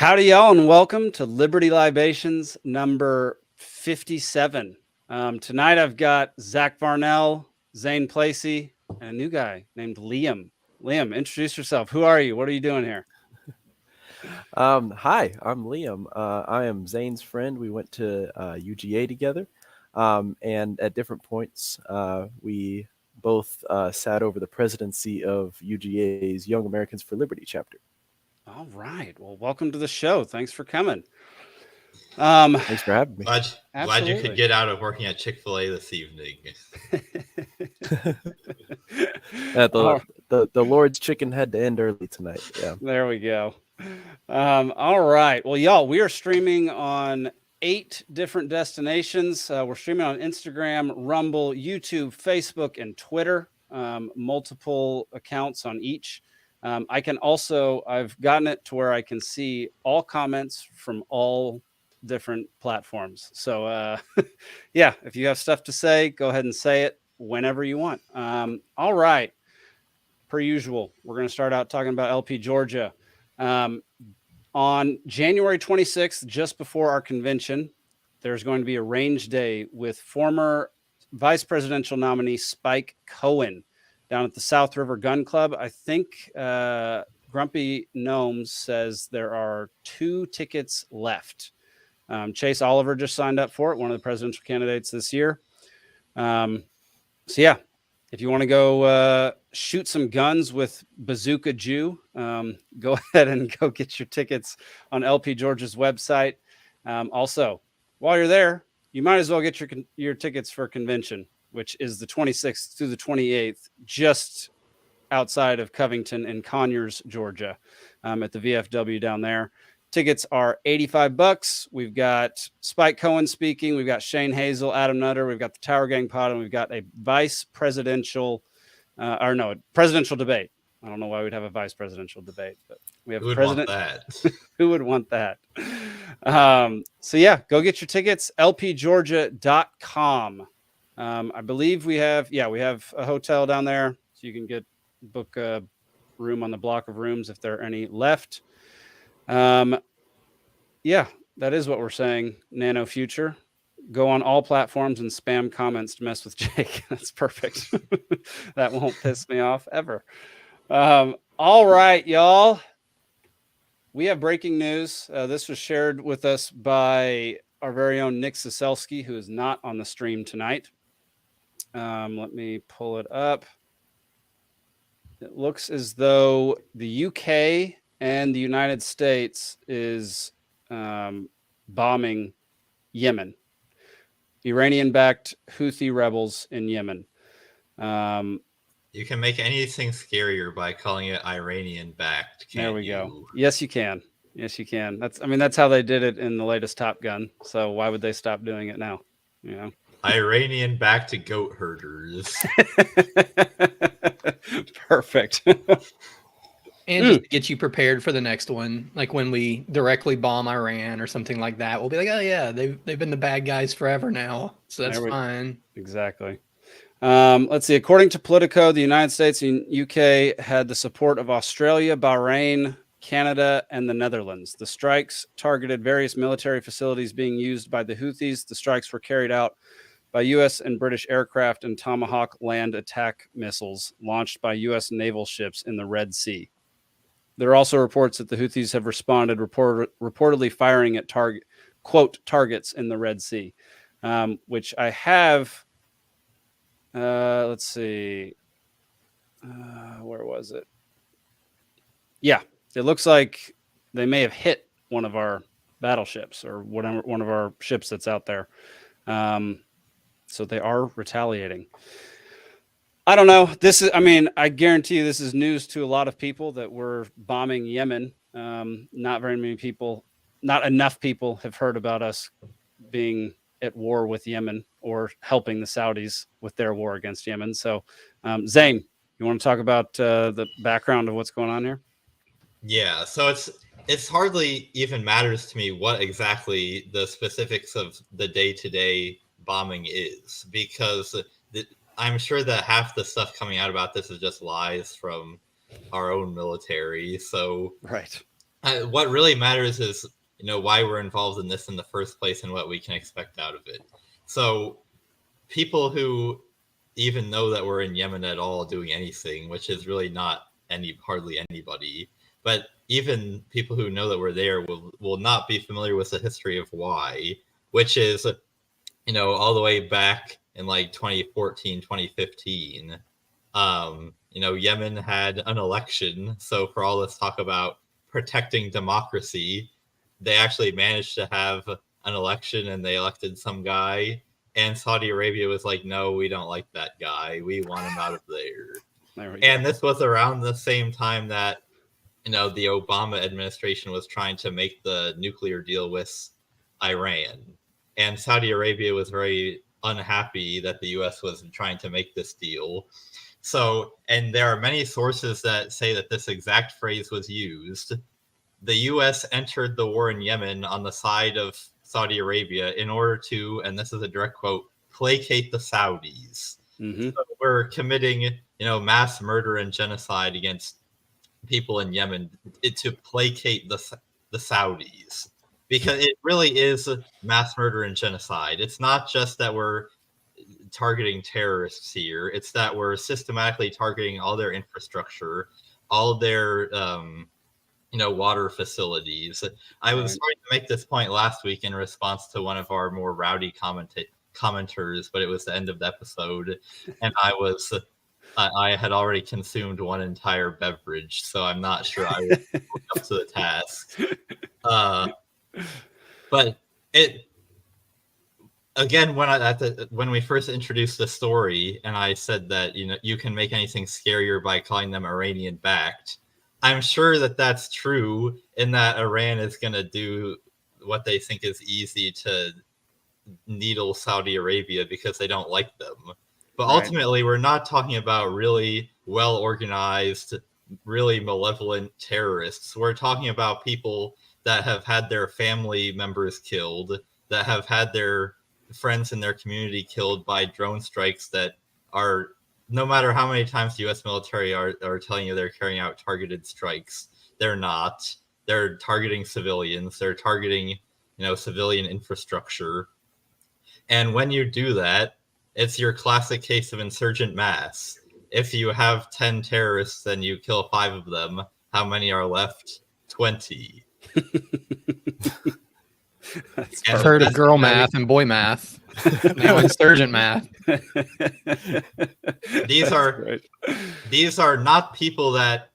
Howdy, y'all, and welcome to Liberty Libations number 57. Tonight I've got Zach Varnell, Zane, Placie, and a new guy named Liam. Liam, introduce yourself. Who are you? What are you doing here? Hi, I'm Liam. I am Zane's friend. We went to UGA together, and at different points, we both sat over the presidency of UGA's Young Americans for Liberty chapter. All right. Well, welcome to the show. Thanks for coming. Thanks for having me. Glad you could get out of working at Chick-fil-A this evening. The Lord's chicken had to end early tonight. Yeah. There we go. All right. Well, y'all, we are streaming on 8 different destinations. We're streaming on Instagram, Rumble, YouTube, Facebook, and Twitter. Multiple accounts on each. I've gotten it to where I can see all comments from all different platforms. So, yeah, if you have stuff to say, go ahead and say it whenever you want. All right. Per usual, we're going to start out talking about LP Georgia. On January 26th, just before our convention, there's going to be a range day with former vice presidential nominee Spike Cohen down at the South River Gun Club. I think Grumpy Gnomes says there are 2 tickets left. Chase Oliver just signed up for it, one of the presidential candidates this year. So yeah, if you want to go shoot some guns with Bazooka Jew, go ahead and go get your tickets on LP Georgia's website. Also, while you're there, you might as well get your tickets for convention, which is the 26th through the 28th, just outside of Covington in Conyers, Georgia, at the VFW down there. Tickets are $85. We've got Spike Cohen speaking. We've got Shane Hazel, Adam Nutter. We've got the Tower Gang pod, and we've got a presidential debate. I don't know why we'd have a vice presidential debate, but we have a president. Who would want that? So yeah, go get your tickets. lpgeorgia.com. I believe we have a hotel down there, so you can book a room on the block of rooms if there are any left. Yeah, that is what we're saying. Nano Future, go on all platforms and spam comments to mess with Jake. That's perfect. That won't piss me off ever. All right, y'all. We have breaking news. This was shared with us by our very own Nick Ciesieslki, who is not on the stream tonight. Let me pull it up. It looks as though the UK and the United States is bombing Yemen, Iranian-backed Houthi rebels in Yemen. You can make anything scarier by calling it Iranian-backed. There we go. Yes, you can. Yes, you can. That's how they did it in the latest Top Gun. So why would they stop doing it now? You know, Iranian-backed goat herders. Perfect. And just to get you prepared for the next one, like when we directly bomb Iran or something like that, we'll be like, oh yeah, they've been the bad guys forever now, so that's fine. Exactly. Let's see. According to Politico, the United States and UK had the support of Australia, Bahrain, Canada, and the Netherlands. The strikes targeted various military facilities being used by the Houthis. The strikes were carried out by U.S. and British aircraft and Tomahawk land attack missiles launched by U.S. naval ships in the Red Sea. There are also reports that the Houthis have responded, reportedly firing at targets in the Red Sea, which I have. Let's see. Where was it? Yeah, it looks like they may have hit one of our battleships or one of our ships that's out there. So they are retaliating. I don't know. I guarantee you this is news to a lot of people that we're bombing Yemen. Not enough people have heard about us being at war with Yemen or helping the Saudis with their war against Yemen. So, Zane, you want to talk about the background of what's going on here? Yeah. So it's hardly even matters to me what exactly the specifics of the day-to-day bombing is, because I'm sure that half the stuff coming out about this is just lies from our own military. So right. what really matters is, why we're involved in this in the first place and what we can expect out of it. So people who even know that we're in Yemen at all doing anything, which is really not hardly anybody, but even people who know that we're there will not be familiar with the history of why, which is, all the way back in like 2014, 2015, Yemen had an election. So for all this talk about protecting democracy, they actually managed to have an election and they elected some guy. And Saudi Arabia was like, no, we don't like that guy. We want him out of there. And this was around the same time that, the Obama administration was trying to make the nuclear deal with Iran. And Saudi Arabia was very unhappy that the U.S. was trying to make this deal. So, and there are many sources that say that this exact phrase was used. The U.S. entered the war in Yemen on the side of Saudi Arabia in order to, and this is a direct quote, placate the Saudis. Mm-hmm. So we're committing, mass murder and genocide against people in Yemen to placate the Saudis, because it really is mass murder and genocide. It's not just that we're targeting terrorists here. It's that we're systematically targeting all their infrastructure, all their water facilities. I was trying to make this point last week in response to one of our more rowdy commenters, but it was the end of the episode, and I had already consumed one entire beverage, so I'm not sure I was up to the task. But it again, when we first introduced the story, and I said that you can make anything scarier by calling them Iranian backed. I'm sure that that's true, in that Iran is going to do what they think is easy to needle Saudi Arabia because they don't like them. But ultimately, we're not talking about really well-organized, really malevolent terrorists. We're talking about people that have had their family members killed, that have had their friends in their community killed by drone strikes that are, no matter how many times the U.S. military are telling you they're carrying out targeted strikes, they're not. They're targeting civilians. They're targeting, civilian infrastructure. And when you do that, it's your classic case of insurgent mass. If you have 10 terrorists and you kill 5 of them, how many are left? 20. I've heard of girl math and boy math. Now insurgent math. These are not people that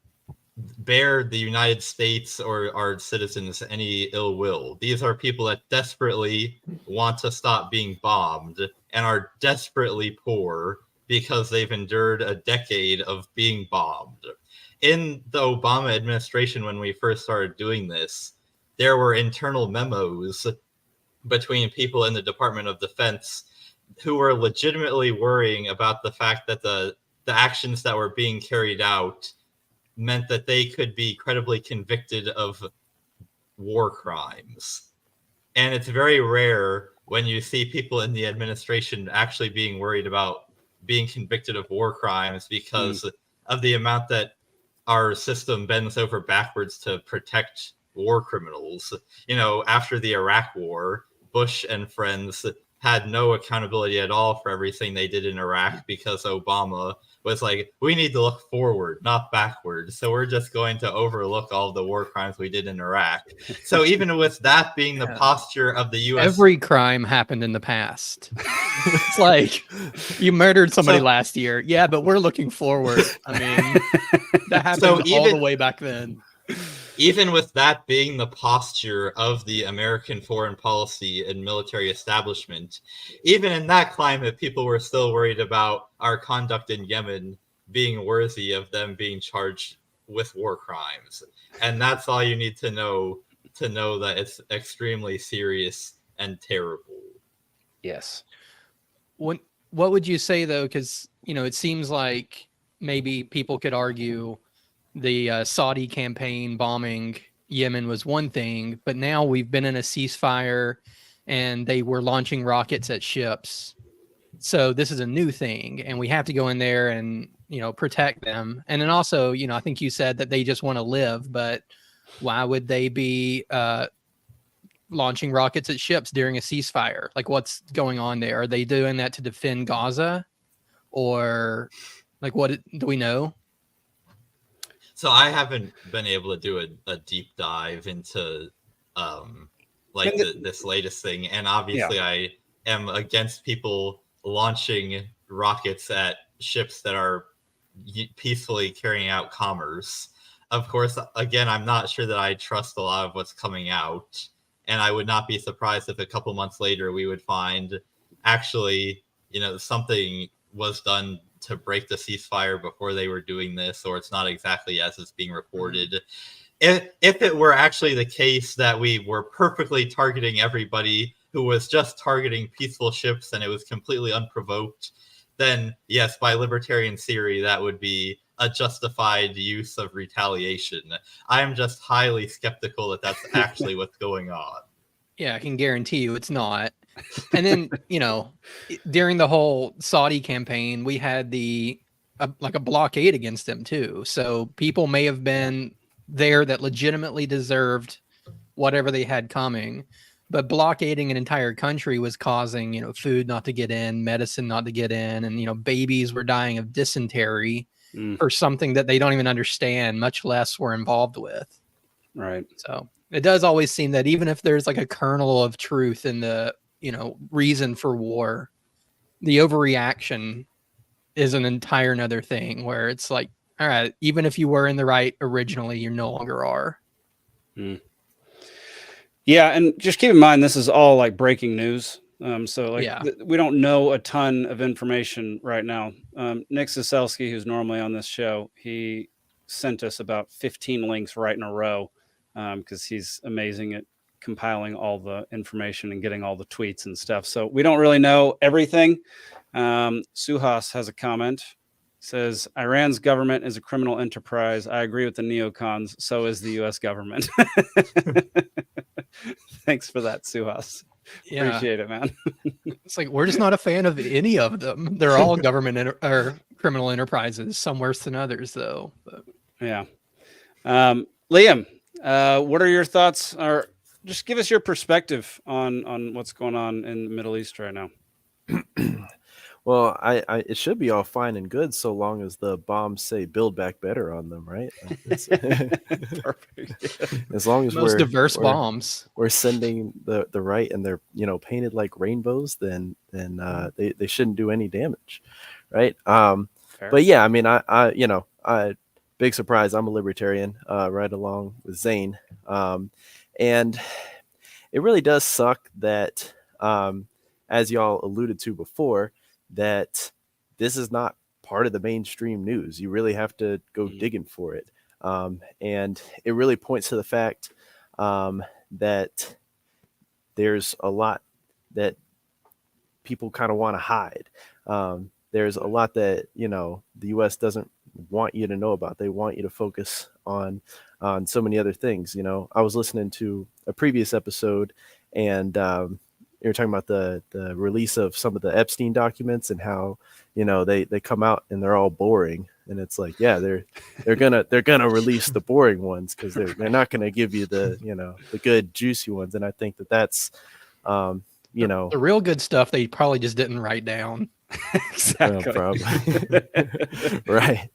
bear the United States or our citizens any ill will. These are people that desperately want to stop being bombed and are desperately poor because they've endured a decade of being bombed. In the Obama administration, when we first started doing this, there were internal memos between people in the Department of Defense who were legitimately worrying about the fact that the actions that were being carried out meant that they could be credibly convicted of war crimes. And it's very rare when you see people in the administration actually being worried about being convicted of war crimes because of the amount that our system bends over backwards to protect war criminals. After the Iraq War, Bush and friends had no accountability at all for everything they did in Iraq because Obama was like, we need to look forward, not backward. So we're just going to overlook all the war crimes we did in Iraq. So even with that being the posture of the U.S. Every crime happened in the past. It's like, you murdered somebody last year. Yeah, but we're looking forward. I mean, that happened all the way back then. Even with that being the posture of the American foreign policy and military establishment, even in that climate, people were still worried about our conduct in Yemen being worthy of them being charged with war crimes. And that's all you need to know that it's extremely serious and terrible. Yes. What would you say, though? Because, it seems like maybe people could argue the Saudi campaign bombing Yemen was one thing, but now we've been in a ceasefire and they were launching rockets at ships. So this is a new thing and we have to go in there and, protect them. And then also, I think you said that they just want to live, but Why would they be launching rockets at ships during a ceasefire? Like, what's going on there? Are they doing that to defend Gaza, or like what do we know? So I haven't been able to do a deep dive into like this latest thing, and obviously I am against people launching rockets at ships that are peacefully carrying out commerce. Of course, again, I'm not sure that I trust a lot of what's coming out, and I would not be surprised if a couple months later we would find actually, something was done to break the ceasefire before they were doing this, or it's not exactly as it's being reported. If it were actually the case that we were perfectly targeting everybody who was just targeting peaceful ships and it was completely unprovoked, then yes, by libertarian theory, that would be a justified use of retaliation. I am just highly skeptical that that's actually what's going on. Yeah, I can guarantee you it's not. And then, during the whole Saudi campaign, we had like a blockade against them too. So people may have been there that legitimately deserved whatever they had coming, but blockading an entire country was causing, food not to get in, medicine not to get in, and, babies were dying of dysentery for something that they don't even understand, much less were involved with. Right. So it does always seem that even if there's like a kernel of truth in the reason for war, the overreaction is an entire another thing where it's like, all right, even if you were in the right originally, you no longer are. Yeah, and just keep in mind this is all like breaking news. So we don't know a ton of information right now. Nick Ciesieslki, who's normally on this show, he sent us about 15 links right in a row because he's amazing at compiling all the information and getting all the tweets and stuff. So we don't really know everything. Suhas has a comment. Says Iran's government is a criminal enterprise. I agree with the neocons. So is the U.S. government. Thanks for that, Suhas. Yeah. Appreciate it, man. It's like we're just not a fan of any of them. They're all government or criminal enterprises. Some worse than others, though. But. Yeah. Liam, what are your thoughts? Or just give us your perspective on what's going on in the Middle East right now. Well, it should be all fine and good so long as the bombs say "Build Back Better" on them, right? Perfect. As long as most diverse bombs we're sending the right, and they're painted like rainbows, then they shouldn't do any damage, right? But yeah, I mean, I big surprise. I'm a libertarian, right along with Zane, and it really does suck that, as y'all alluded to before, that this is not part of the mainstream news. You really have to go digging for it. And it really points to the fact that there's a lot that people kind of want to hide. There's a lot that, the U.S. doesn't want you to know about. They want you to focus on so many other things. I was listening to a previous episode, and you were talking about the release of some of the Epstein documents and how, they come out and they're all boring. And it's like, yeah, they're gonna release the boring ones because they're not gonna give you the good juicy ones. And I think that's the real good stuff they probably just didn't write down. Exactly. Probably. Right.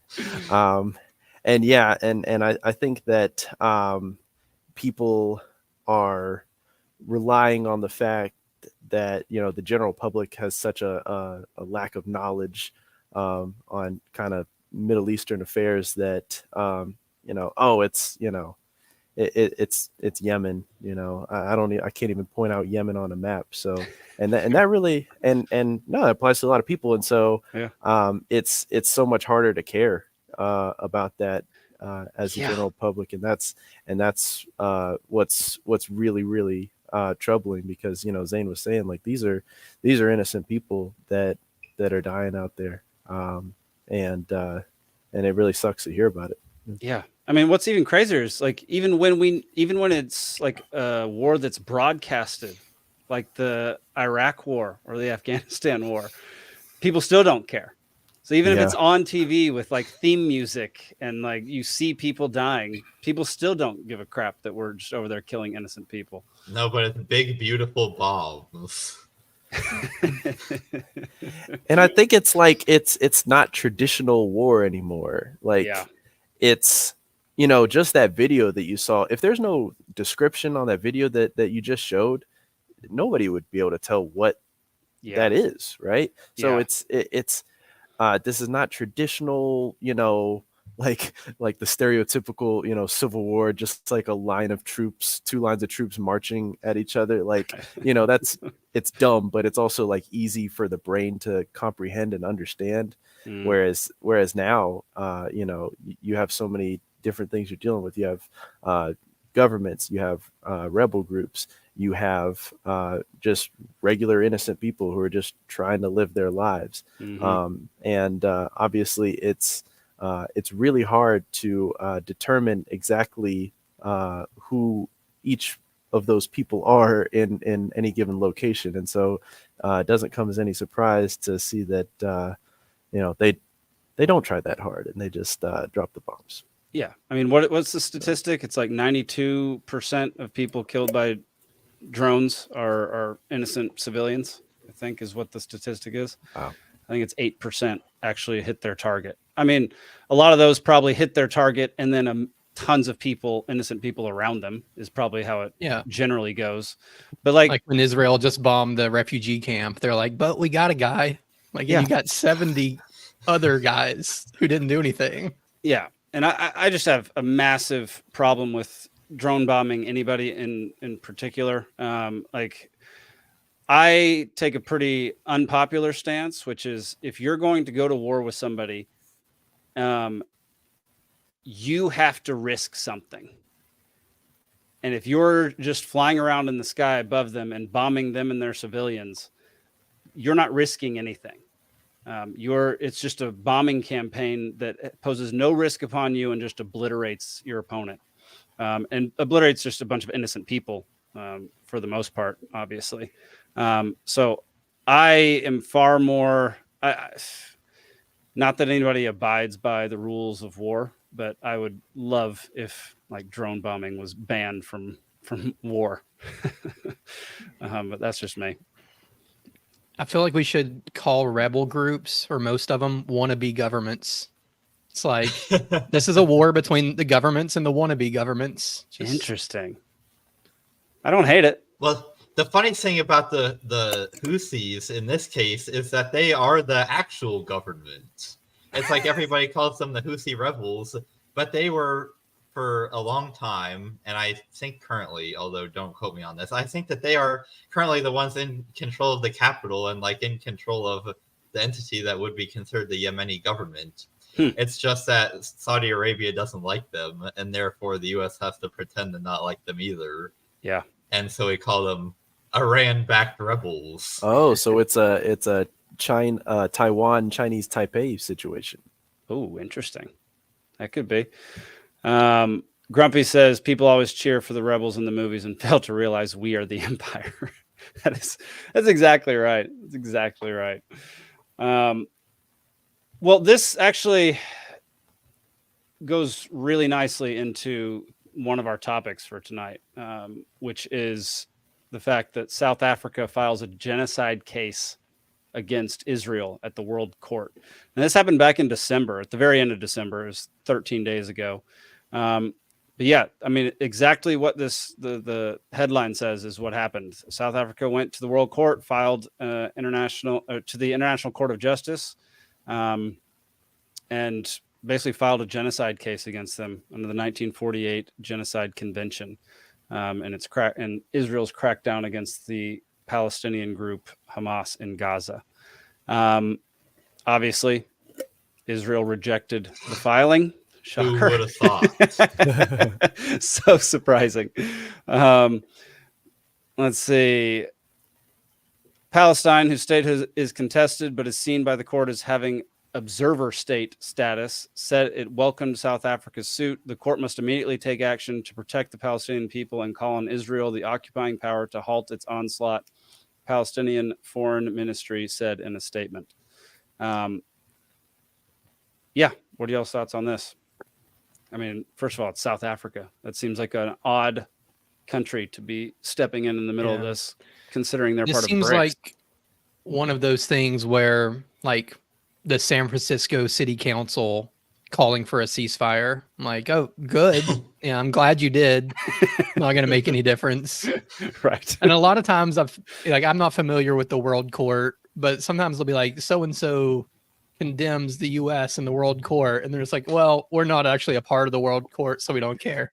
And yeah, and I think that people are relying on the fact that the general public has such a lack of knowledge on kind of Middle Eastern affairs that it's Yemen. I can't even point out Yemen on a map. So and that really and no, it applies to a lot of people. And so it's so much harder to care about that as the general public, and that's what's really troubling, because Zane was saying, like, these are innocent people that are dying out there, and it really sucks to hear about it. Yeah. I mean, what's even crazier is, like, even when it's like a war that's broadcasted, like the Iraq war or the Afghanistan war, people still don't care. So even if it's on TV with like theme music and like you see people dying, people still don't give a crap that we're just over there killing innocent people. No, but it's big, beautiful bombs. And I think it's like it's not traditional war anymore. Like it's, you know, just that video that you saw. If there's no description on that video that you just showed, nobody would be able to tell what that is, right? So it's this is not traditional, you know, like the stereotypical, you know, Civil War, just like a line of troops, two lines of troops marching at each other. Like, you know, it's dumb, but it's also like easy for the brain to comprehend and understand. Whereas now, you know, you have so many different things you're dealing with. You have governments, you have rebel groups, you have just regular innocent people who are just trying to live their lives. And obviously it's really hard to determine exactly who each of those people are in any given location. And so it doesn't come as any surprise to see that, you know, they don't try that hard and they just drop the bombs. Yeah. I mean, what's the statistic? It's like 92% of people killed by drones are innocent civilians, I think is what the statistic is. Wow. I think it's 8% actually hit their target. I mean, a lot of those probably hit their target and then tons of people, innocent people around them is probably how it generally goes. But like when Israel just bombed the refugee camp, they're like, but we got a guy. Like, you got 70 other guys who didn't do anything. Yeah. And I just have a massive problem with drone bombing anybody in particular. Like, I take a pretty unpopular stance, which is if you're going to go to war with somebody, you have to risk something. And if you're just flying around in the sky above them and bombing them and their civilians, you're not risking anything. It's just a bombing campaign that poses no risk upon you and just obliterates your opponent, and obliterates just a bunch of innocent people for the most part, obviously. So I am far more, not that anybody abides by the rules of war, but I would love if like drone bombing was banned from war. But that's just me. I feel like we should call rebel groups, or most of them, wannabe governments. It's like, this is a war between the governments and the wannabe governments. Interesting. I don't hate it. Well, the funny thing about the Houthis in this case is that they are the actual government. It's like everybody calls them the Houthi rebels, but they were for a long time, and I think currently, although don't quote me on this, I think that they are currently the ones in control of the capital and like in control of the entity that would be considered the Yemeni government. It's just that Saudi Arabia doesn't like them, and therefore the U.S. has to pretend to not like them either. Yeah. And so we call them Iran-backed rebels. Oh, so it's a Taiwan Chinese Taipei situation. Oh, interesting. That could be. Grumpy says people always cheer for the rebels in the movies and fail to realize we are the empire. That's exactly right. That's exactly right. Well, this actually goes really nicely into one of our topics for tonight, which is the fact that South Africa files a genocide case against Israel at the World Court. And this happened back in December, at the very end of December. It was 13 days ago. But yeah, I mean, exactly what the headline says is what happened. South Africa went to the World Court, filed to the International Court of Justice, and basically filed a genocide case against them under the 1948 Genocide Convention. And Israel's crackdown against the Palestinian group Hamas in Gaza. Obviously, Israel rejected the filing. Shocker. Who would have thought? So surprising. Let's see. Palestine, whose state is contested but is seen by the court as having observer state status, said it welcomed South Africa's suit. The court must immediately take action to protect the Palestinian people and call on Israel, the occupying power, to halt its onslaught. Palestinian Foreign Ministry said in a statement. Yeah. What are y'all's thoughts on this? I mean, first of all, it's South Africa. That seems like an odd country to be stepping in the middle of this, considering they're This part of seems BRICS. like one of those things where, like, the San Francisco City Council calling for a ceasefire. I'm like, oh, good. Yeah, I'm glad you did. Not going to make any difference. Right. And a lot of times I'm not familiar with the World Court, but sometimes they'll be like, so-and-so condemns the US in the World Court. And they're just like, well, we're not actually a part of the World Court, so we don't care.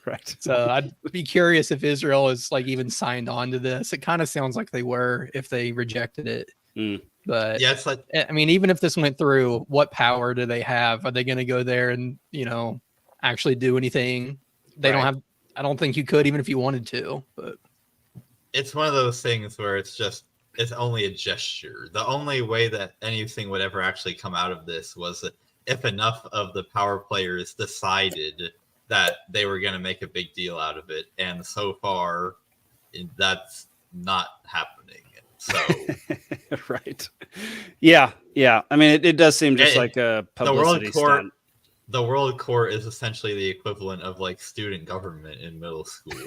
Right. So I'd be curious if Israel is like even signed on to this. It kind of sounds like they were if they rejected it. But Yeah, it's like, I mean, even if this went through, what power do they have? Are they going to go there and, actually do anything? They don't have, I don't think you could, even if you wanted to, but it's one of those things where it's only a gesture. The only way that anything would ever actually come out of this was if enough of the power players decided that they were going to make a big deal out of it. And so far, that's not happening. So, right. Yeah. I mean, it does seem just like a publicity stunt. The World Court is essentially the equivalent of like student government in middle school,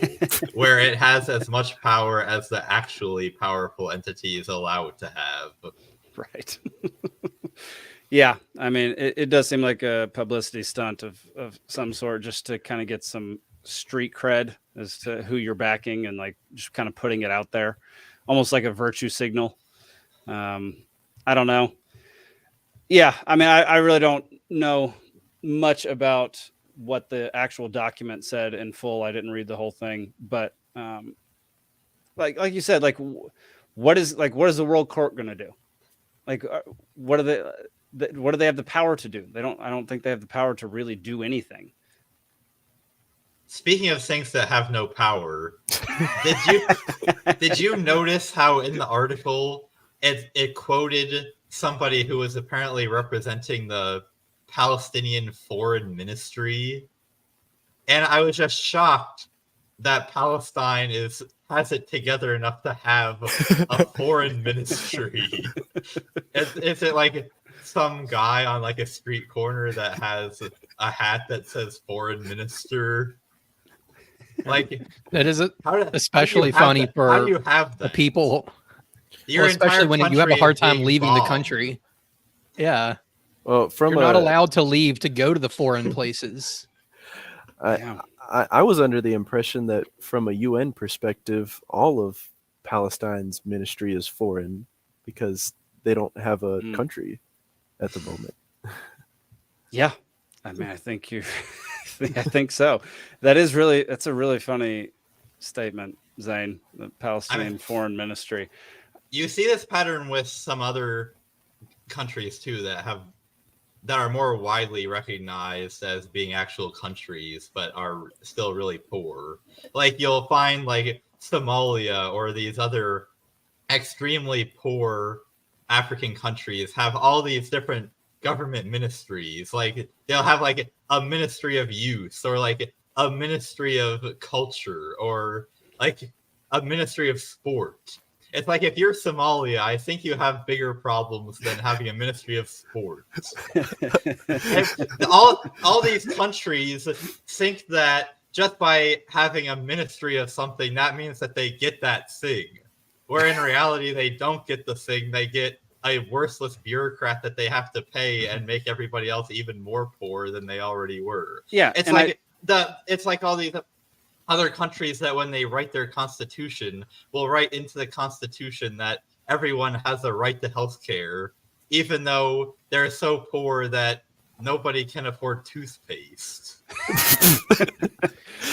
where it has as much power as the actually powerful entity is allowed to have. Right. Yeah. I mean, it does seem like a publicity stunt of some sort, just to kind of get some street cred as to who you're backing and like just kind of putting it out there, almost like a virtue signal. I don't know. Yeah. I mean, I really don't know much about what the actual document said in full. I didn't read the whole thing, but like you said, like what is the World Court going to do? Like what do they have the power to do? I don't think they have the power to really do anything. Speaking of things that have no power, did you notice how in the article it quoted somebody who was apparently representing the Palestinian Foreign Ministry? And I was just shocked that Palestine has it together enough to have a foreign ministry. Is it like some guy on like a street corner that has a hat that says foreign minister? Like that is especially funny for the people. Especially when you have a hard time leaving the country. Yeah. Well, you're not allowed to leave to go to the foreign places. I was under the impression that from a UN perspective, all of Palestine's ministry is foreign because they don't have a country at the moment. Yeah. I mean, I think I think so. That's a really funny statement, Zane, the Palestinian Foreign Ministry. You see this pattern with some other countries too that are more widely recognized as being actual countries, but are still really poor. Like you'll find like Somalia or these other extremely poor African countries have all these different government ministries. Like they'll have like a ministry of youth or like a ministry of culture or like a ministry of sport. It's like if you're Somalia, I think you have bigger problems than having a ministry of sports. all these countries think that just by having a ministry of something, that means that they get that thing. Where in reality, they don't get the thing. They get a worthless bureaucrat that they have to pay and make everybody else even more poor than they already were. Yeah, it's like all these other countries that when they write their constitution will write into the constitution that everyone has a right to health care, even though they're so poor that nobody can afford toothpaste.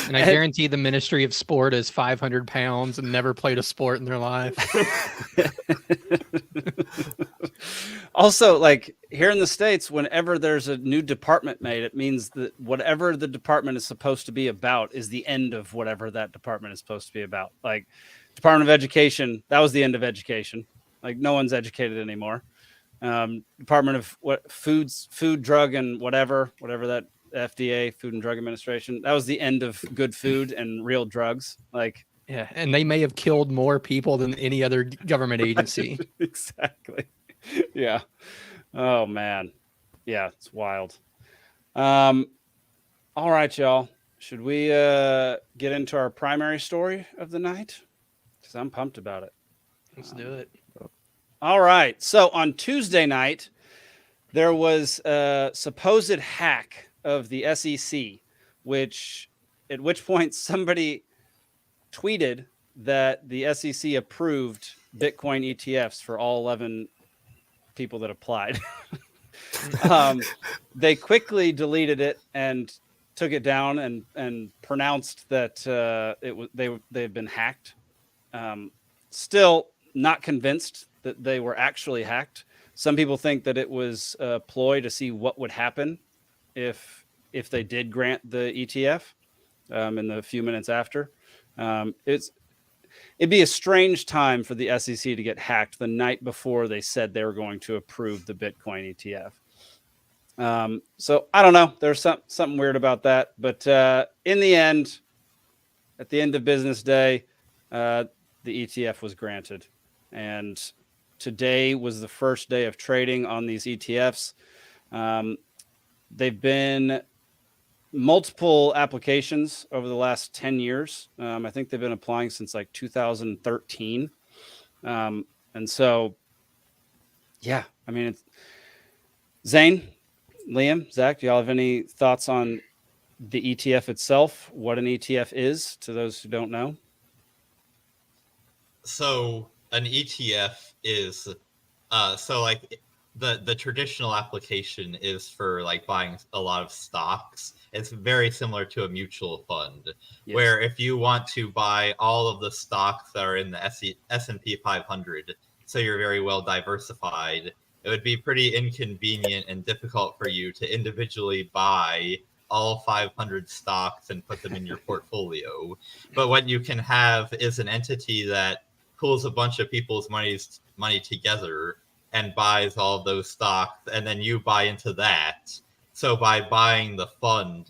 And I guarantee the Ministry of Sport is 500 pounds and never played a sport in their life. Also, like here in the States, whenever there's a new department made, it means that whatever the department is supposed to be about is the end of whatever that department is supposed to be about. Like Department of Education, that was the end of education. Like no one's educated anymore. Department of food, drug, and whatever that FDA, Food and Drug Administration, that was the end of good food and real drugs. Like, yeah, and they may have killed more people than any other government agency. Exactly. Yeah. Oh man. Yeah, it's wild. All right, y'all. Should we get into our primary story of the night? Because I'm pumped about it. Let's do it. All right. So on Tuesday night, there was a supposed hack of the SEC, at which point somebody tweeted that the SEC approved Bitcoin ETFs for all 11 people that applied. They quickly deleted it and took it down and pronounced that they've been hacked. Still not convinced that they were actually hacked. Some people think that it was a ploy to see what would happen if they did grant the ETF in the few minutes after. It'd be a strange time for the SEC to get hacked the night before they said they were going to approve the Bitcoin ETF. So I don't know. There's something weird about that. But in the end, at the end of business day, the ETF was granted. And today was the first day of trading on these ETFs. They've been multiple applications over the last 10 years. I think they've been applying since like 2013. And so, yeah, I mean, it's Zane, Liam, Zach, do y'all have any thoughts on the ETF itself? What an ETF is to those who don't know? So an ETF is so like the traditional application is for like buying a lot of stocks. It's very similar to a mutual fund, yes, where if you want to buy all of the stocks that are in the S&P 500, so you're very well diversified, it would be pretty inconvenient and difficult for you to individually buy all 500 stocks and put them in your portfolio. But what you can have is an entity that pulls a bunch of people's money together and buys all of those stocks, and then you buy into that. So by buying the fund,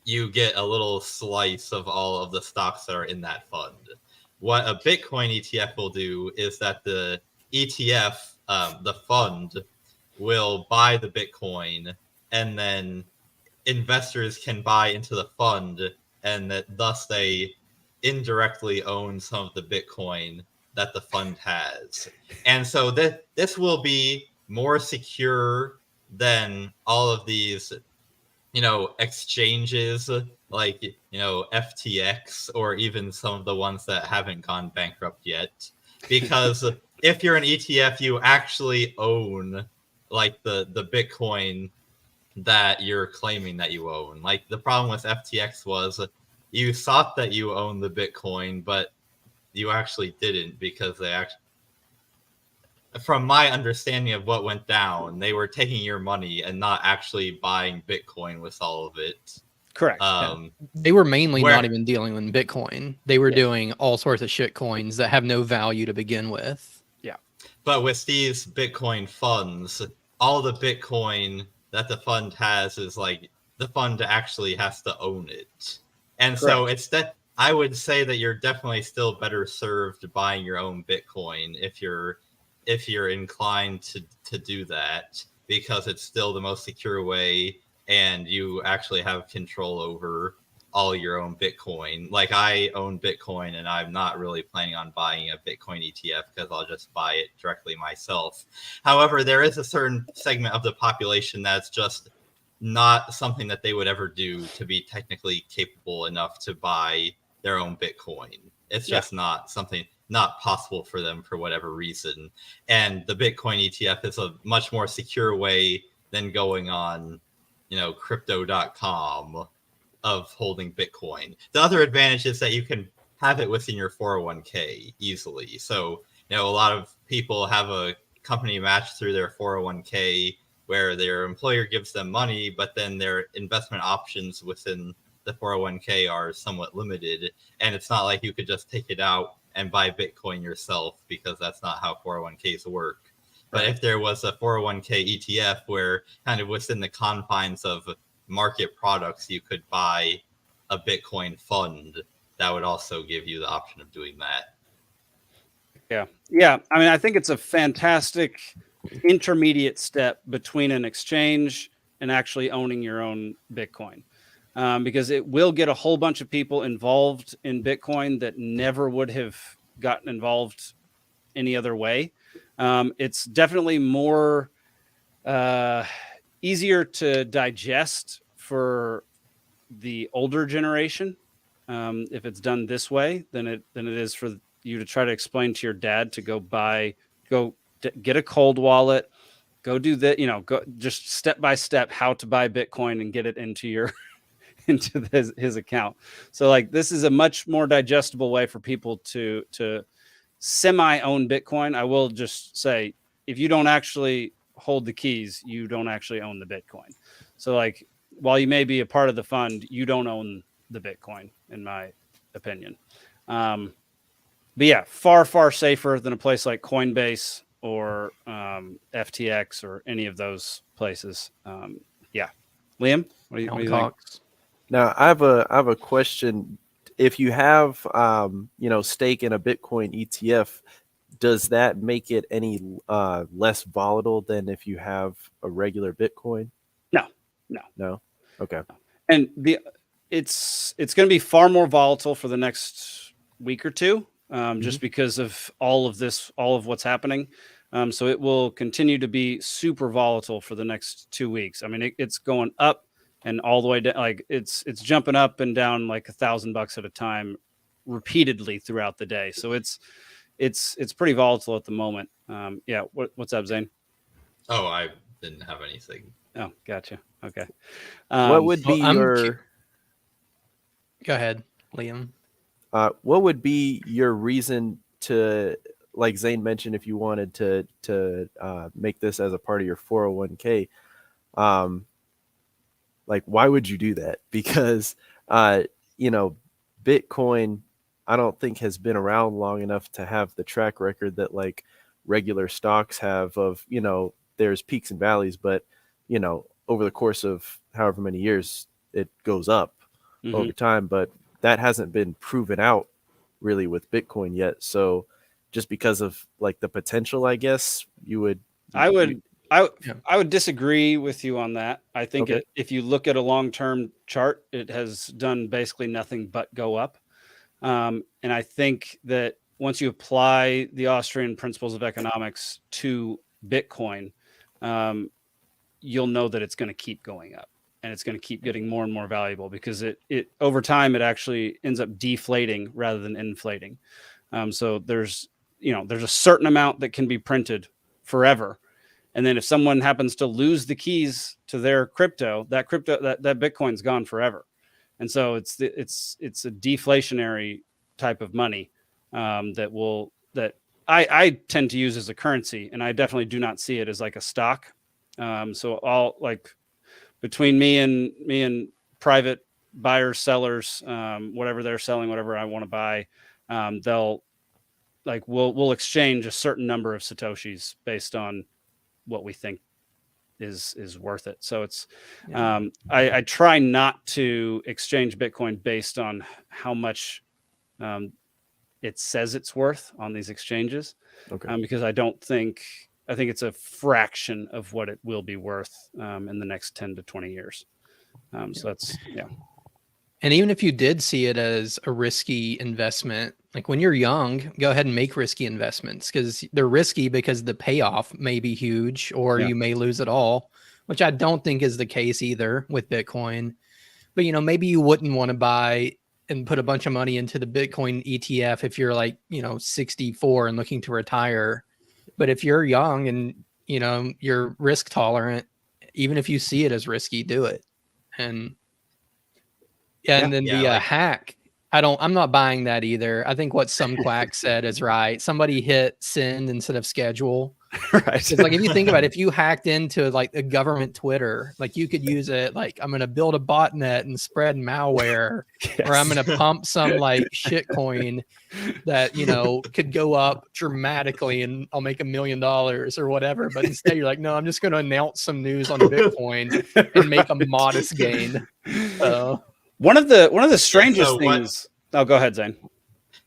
you get a little slice of all of the stocks that are in that fund. What a Bitcoin ETF will do is that the ETF, the fund, will buy the Bitcoin, and then investors can buy into the fund, and thus they indirectly own some of the Bitcoin that the fund has. And so this will be more secure than all of these, exchanges like, FTX, or even some of the ones that haven't gone bankrupt yet. Because if you're an ETF, you actually own like the Bitcoin that you're claiming that you own. Like the problem with FTX was you thought that you owned the Bitcoin, but you actually didn't, because they actually, from my understanding of what went down, they were taking your money and not actually buying Bitcoin with all of it. Correct. They were mainly not even dealing with Bitcoin. They were doing all sorts of shit coins that have no value to begin with. Yeah. But with these Bitcoin funds, all the Bitcoin that the fund has is like the fund actually has to own it. And so it's that I would say that you're definitely still better served buying your own Bitcoin if you're inclined to do that, because it's still the most secure way, and you actually have control over all your own Bitcoin. Like I own Bitcoin, and I'm not really planning on buying a Bitcoin ETF because I'll just buy it directly myself. However, there is a certain segment of the population that's just not something that they would ever do to be technically capable enough to buy their own Bitcoin. It's just not possible for them for whatever reason. And the Bitcoin ETF is a much more secure way than going on, crypto.com of holding Bitcoin. The other advantage is that you can have it within your 401k easily. So, a lot of people have a company match through their 401k where their employer gives them money, but then their investment options within the 401k are somewhat limited. And it's not like you could just take it out and buy Bitcoin yourself, because that's not how 401ks work. But if there was a 401k ETF where kind of within the confines of market products, you could buy a Bitcoin fund, that would also give you the option of doing that. Yeah. I mean, I think it's a fantastic intermediate step between an exchange and actually owning your own Bitcoin. Because it will get a whole bunch of people involved in Bitcoin that never would have gotten involved any other way. It's definitely more easier to digest for the older generation if it's done this way than it is for you to try to explain to your dad to go get a cold wallet, go do that, go just step by step how to buy Bitcoin and get it into your into his account. So like this is a much more digestible way for people to semi own Bitcoin. I will just say, if you don't actually hold the keys, you don't actually own the Bitcoin. So like, while you may be a part of the fund, you don't own the Bitcoin, in my opinion. But yeah, far, far safer than a place like Coinbase or FTX or any of those places. Yeah. Liam, what do you think? Now, I have a question. If you have, stake in a Bitcoin ETF, does that make it any less volatile than if you have a regular Bitcoin? No. Okay. And it's going to be far more volatile for the next week or two, just because of all of what's happening. So it will continue to be super volatile for the next 2 weeks. I mean, it's going up and all the way down. Like it's jumping up and down like $1,000 at a time repeatedly throughout the day. So it's pretty volatile at the moment. Yeah. What's up, Zane? Oh, I didn't have anything. Oh, gotcha. Okay. What would be your... Go ahead, Liam. What would be your reason to, like Zane mentioned, if you wanted to make this as a part of your 401k, like why would you do that? Because Bitcoin, I don't think has been around long enough to have the track record that like regular stocks have of, there's peaks and valleys, but over the course of however many years it goes up over time, but that hasn't been proven out really with Bitcoin yet. So just because of like the potential, I guess I would disagree with you on that. I think if you look at a long-term chart, it has done basically nothing but go up. And I think that once you apply the Austrian principles of economics to Bitcoin, you'll know that it's going to keep going up and it's going to keep getting more and more valuable because it over time, it actually ends up deflating rather than inflating. So there's a certain amount that can be printed forever. And then if someone happens to lose the keys to their crypto, that Bitcoin's gone forever. And so it's a deflationary type of money that I tend to use as a currency, and I definitely do not see it as like a stock. So all like between me and private buyers, sellers, whatever they're selling, whatever I want to buy, we'll exchange a certain number of Satoshis based on what we think is worth it. So it's I try not to exchange Bitcoin based on how much it says it's worth on these exchanges, because I think it's a fraction of what it will be worth in the next 10 to 20 years. So that's And even if you did see it as a risky investment, like when you're young, go ahead and make risky investments because they're risky because the payoff may be huge or you may lose it all, which I don't think is the case either with Bitcoin. But, maybe you wouldn't want to buy and put a bunch of money into the Bitcoin ETF if you're like, 64 and looking to retire. But if you're young and, you're risk tolerant, even if you see it as risky, do it. And the hack, I'm not buying that either. I think what some quack said is right. Somebody hit send instead of schedule. Right. It's like, if you think about it, if you hacked into like a government Twitter, like you could use it like, I'm going to build a botnet and spread malware, or I'm going to pump some like shit coin that, could go up dramatically and I'll make $1 million or whatever. But instead you're like, no, I'm just going to announce some news on Bitcoin and make a modest gain. So one of the strangest things. Oh, go ahead, Zane.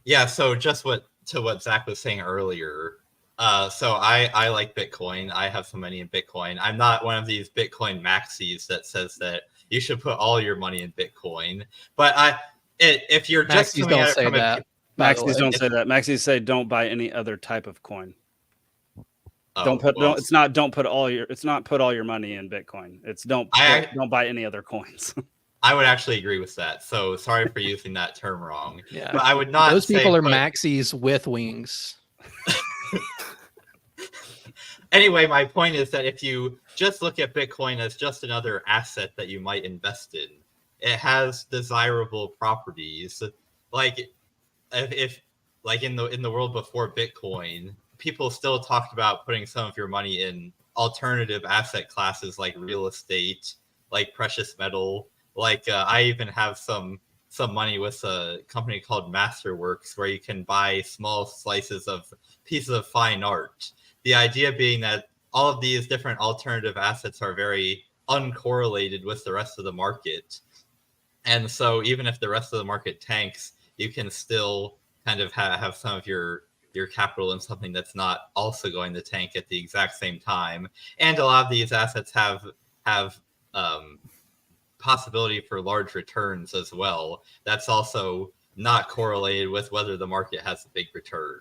Yeah. So just what Zach was saying earlier, So I like Bitcoin. I have some money in Bitcoin. I'm not one of these Bitcoin maxis that says that you should put all your money in Bitcoin. But if you're just Maxis coming don't at it say from that. By the Maxis way. don't say that. Maxis say don't buy any other type of coin. Don't put it's not put all your money in Bitcoin. It's don't buy any other coins. I would actually agree with that. So sorry for using that term wrong. Yeah. But I would not. Those people are put... maxis with wings. Anyway, my point is that if you just look at Bitcoin as just another asset that you might invest in, it has desirable properties. Like if like in the world before Bitcoin, people still talked about putting some of your money in alternative asset classes like real estate, like precious metal. Like I even have some money with a company called Masterworks where you can buy small slices of pieces of fine art. The idea being that all of these different alternative assets are very uncorrelated with the rest of the market. And so even if the rest of the market tanks, you can still kind of have some of your capital in something that's not also going to tank at the exact same time. And a lot of these assets have possibility for large returns as well. That's also not correlated with whether the market has a big return.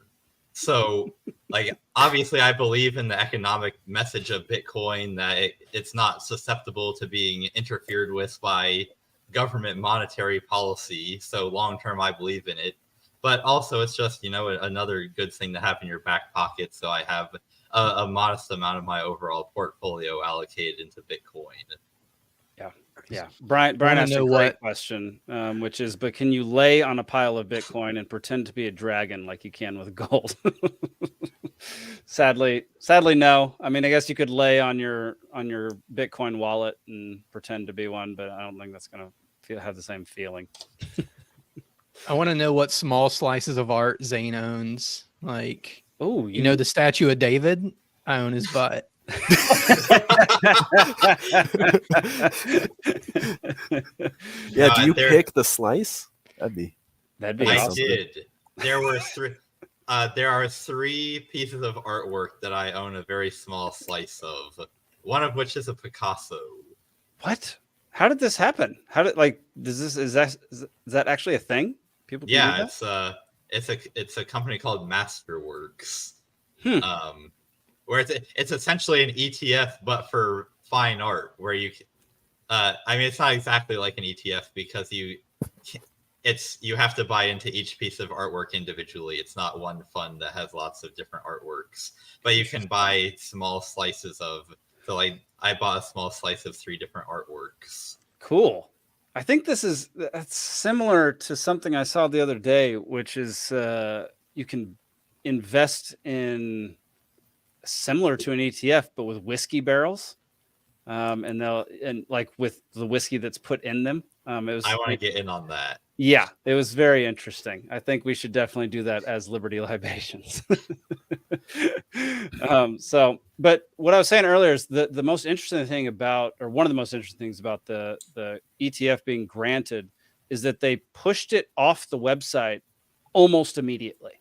So, like, obviously, I believe in the economic message of Bitcoin that it's not susceptible to being interfered with by government monetary policy. So, long term, I believe in it. But also, it's just, another good thing to have in your back pocket. So, I have a modest amount of my overall portfolio allocated into Bitcoin. Yeah. Brian asked a great question, which is, but can you lay on a pile of Bitcoin and pretend to be a dragon like you can with gold? Sadly, no. I mean, I guess you could lay on your Bitcoin wallet and pretend to be one, but I don't think that's going to have the same feeling. I want to know what small slices of art Zane owns. Like, oh, you know, the statue of David? I own his butt. Yeah, do you pick the slice? That'd be I awesome. did. There were three. There are 3 pieces of artwork that I own a very small slice of. One of which is a Picasso. What? How did this happen? Is that actually a thing? People can do that? It's a company called Masterworks. Where it's essentially an ETF, but for fine art, where you, I mean, it's not exactly like an ETF because you have to buy into each piece of artwork individually. It's not one fund that has lots of different artworks, but you can buy small slices of. So, like, I bought a small slice of 3 different artworks. Cool. I think that's similar to something I saw the other day, which is you can invest in. Similar to an ETF, but with whiskey barrels, and like with the whiskey that's put in them. I want to get in on that. Yeah, it was very interesting. I think we should definitely do that as Liberty Libations. But what I was saying earlier is the most interesting thing about, or one of the most interesting things about the ETF being granted is that they pushed it off the website almost immediately.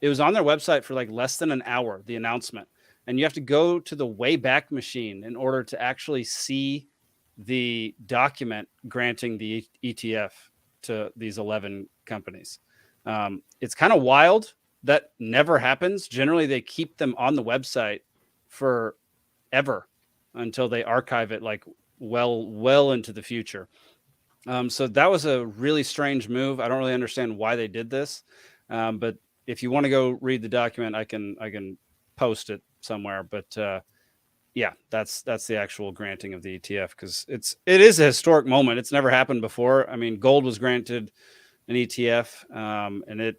It was on their website for like less than an hour, the announcement. And you have to go to the Wayback Machine in order to actually see the document granting the ETF to these 11 companies. It's kind of wild. That never happens. Generally, they keep them on the website forever until they archive it like well into the future. So that was a really strange move. I don't really understand why they did this. But if you want to go read the document, I can post it somewhere. But yeah, that's the actual granting of the ETF, because it is a historic moment. It's never happened before. I mean, gold was granted an ETF, and it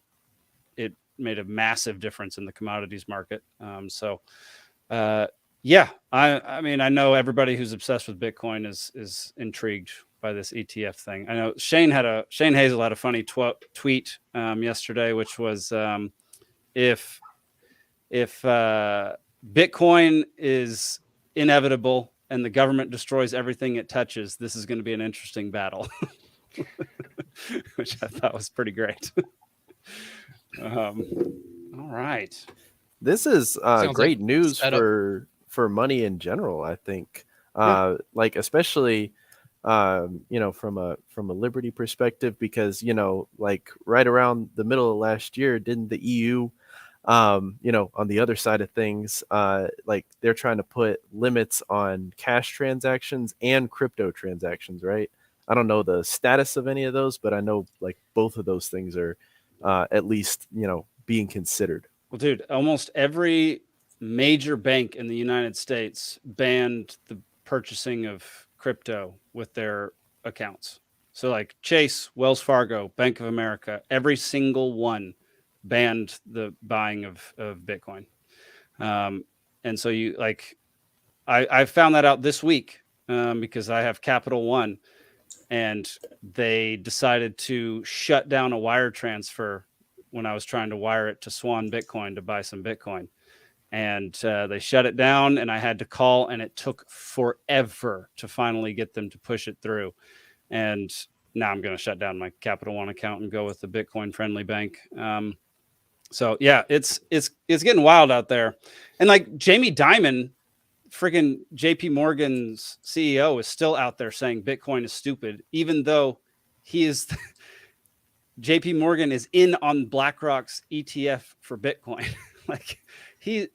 made a massive difference in the commodities market. Yeah, I mean, I know everybody who's obsessed with Bitcoin is intrigued by this ETF thing. I know Shane Hazel had a funny tweet yesterday, which was if Bitcoin is inevitable and the government destroys everything it touches, this is going to be an interesting battle, which I thought was pretty great. All right. This is Sounds great like news setup. for money in general, I think. Yeah. Like especially from a liberty perspective, because like right around the middle of last year, didn't the EU on the other side of things, like they're trying to put limits on cash transactions and crypto transactions, right? I don't know the status of any of those, but I know like both of those things are at least being considered. Well, dude, almost every major bank in the United States banned the purchasing of crypto with their accounts. So, like Chase, Wells Fargo, Bank of America, every single one banned the buying of Bitcoin. And so, I found that out this week because I have Capital One, and they decided to shut down a wire transfer when I was trying to wire it to Swan Bitcoin to buy some Bitcoin. And they shut it down, and I had to call, and it took forever to finally get them to push it through. And now I'm going to shut down my Capital One account and go with the Bitcoin friendly bank. So yeah, it's getting wild out there. And like Jamie Dimon, freaking JP Morgan's CEO, is still out there saying Bitcoin is stupid, even though he is JP Morgan is in on BlackRock's ETF for Bitcoin. Like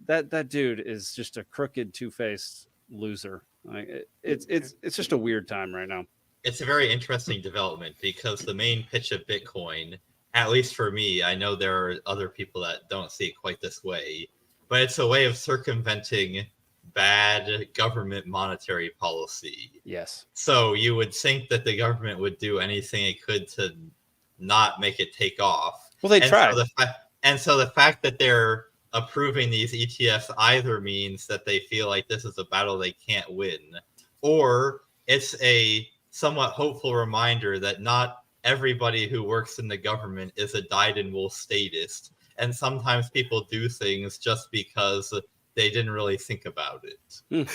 that dude is just a crooked, two-faced loser. Like it's just a weird time right now. It's a very interesting development because the main pitch of Bitcoin, at least for me, I know there are other people that don't see it quite this way, but it's a way of circumventing bad government monetary policy. Yes. So you would think that the government would do anything it could to not make it take off. Well, they tried. So the fact that they're approving these ETFs either means that they feel like this is a battle they can't win, or it's a somewhat hopeful reminder that not everybody who works in the government is a dyed-in-wool statist, and sometimes people do things just because they didn't really think about it.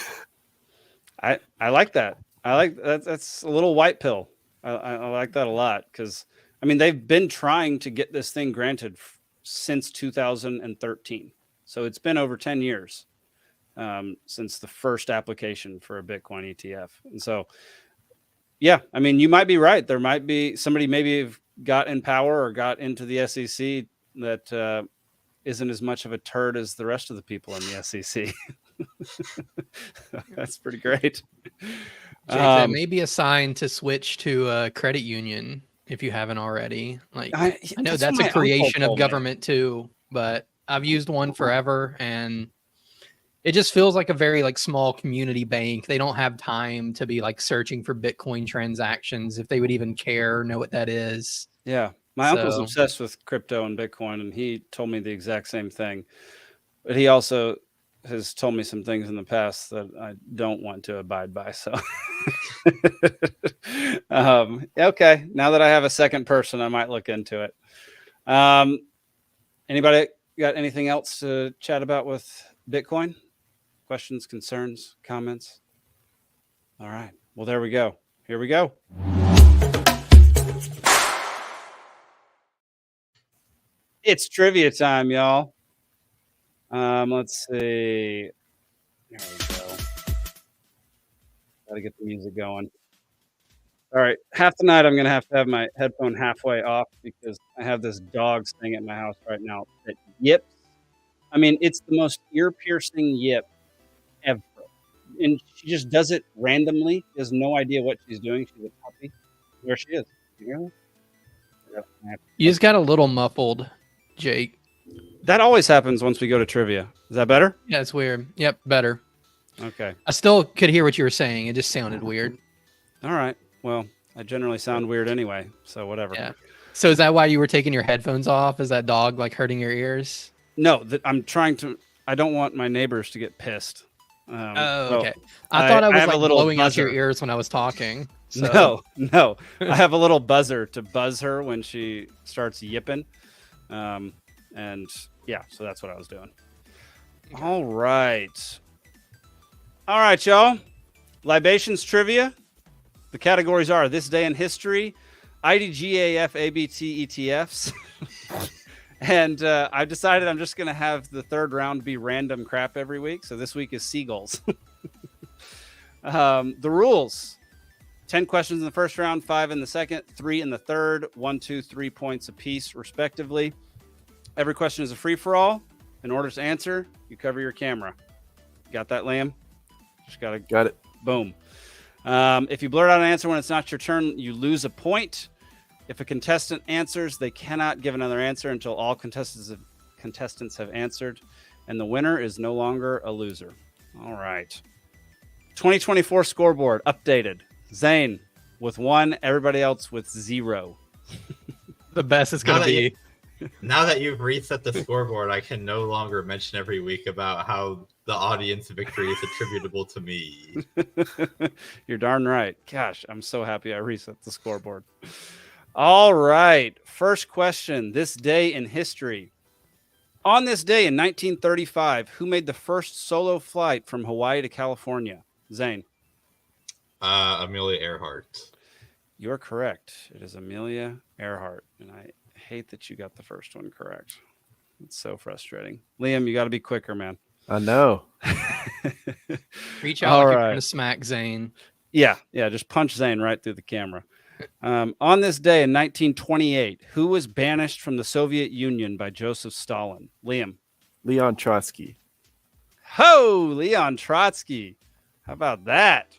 I like that. I like that. That's a little white pill. I like that a lot because I mean they've been trying to get this thing granted since 2013, so it's been over 10 years since the first application for a Bitcoin ETF, and so. Yeah, I mean, you might be right. There might be somebody maybe got in power or got into the SEC that isn't as much of a turd as the rest of the people in the SEC. That's pretty great. Jake, that may be a sign to switch to a credit union if you haven't already. Like I know that's a creation of government too, but I've used one forever, and it just feels like a very like small community bank. They don't have time to be like searching for Bitcoin transactions if they would even care or know what that is. Yeah. My uncle's obsessed with crypto and Bitcoin, and he told me the exact same thing. But he also has told me some things in the past that I don't want to abide by. So, okay. Now that I have a second person, I might look into it. Anybody got anything else to chat about with Bitcoin? Questions, concerns, comments? All right. Well, there we go. Here we go. It's trivia time, y'all. Let's see. There we go. Got to get the music going. All right. Half the night, I'm going to have my headphone halfway off because I have this dog staying at my house right now that yips. I mean, it's the most ear-piercing yip ever. And she just does it randomly. She has no idea what she's doing. She's a puppy. Where she is. You hear her? You just got a little muffled, Jake. That always happens once we go to trivia. Is that better? Yeah, it's weird. Yep, better. Okay. I still could hear what you were saying. It just sounded weird. All right. Well, I generally sound weird anyway, so whatever. Yeah. So is that why you were taking your headphones off? Is that dog like hurting your ears? No, I'm trying to. I don't want my neighbors to get pissed. Okay. I thought I was like blowing out your ears when I was talking. So. No. I have a little buzzer to buzz her when she starts yipping. And yeah, so that's what I was doing. Okay. All right, y'all. Libations trivia. The categories are this day in history, IDGAF ABT ETFs, And I've decided I'm just going to have the third round be random crap every week. So this week is seagulls. The rules: 10 questions in the first round, 5 in the second, 3 in the third, 1, 2, 3 points apiece, respectively. Every question is a free-for-all. In order to answer, you cover your camera. Got that, Liam? Got it. Boom. If you blurt out an answer when it's not your turn, you lose a point. If a contestant answers, they cannot give another answer until all contestants have answered, and the winner is no longer a loser. All right. 2024 scoreboard updated. Zane with 1, everybody else with 0. The best it's going to be. Now that you've reset the scoreboard, I can no longer mention every week about how the audience victory is attributable to me. You're darn right. Gosh, I'm so happy I reset the scoreboard. All right. First question. This day in history. On this day in 1935, who made the first solo flight from Hawaii to California? Zane. Amelia Earhart. You're correct. It is Amelia Earhart. And I hate that you got the first one correct. It's so frustrating. Liam, you got to be quicker, man. I know. Reach out All like right. you're going to smack Zane. Yeah, just punch Zane right through the camera. On this day in 1928, who was banished from the Soviet Union by Joseph Stalin? Liam. Leon Trotsky. Ho, Leon Trotsky. How about that?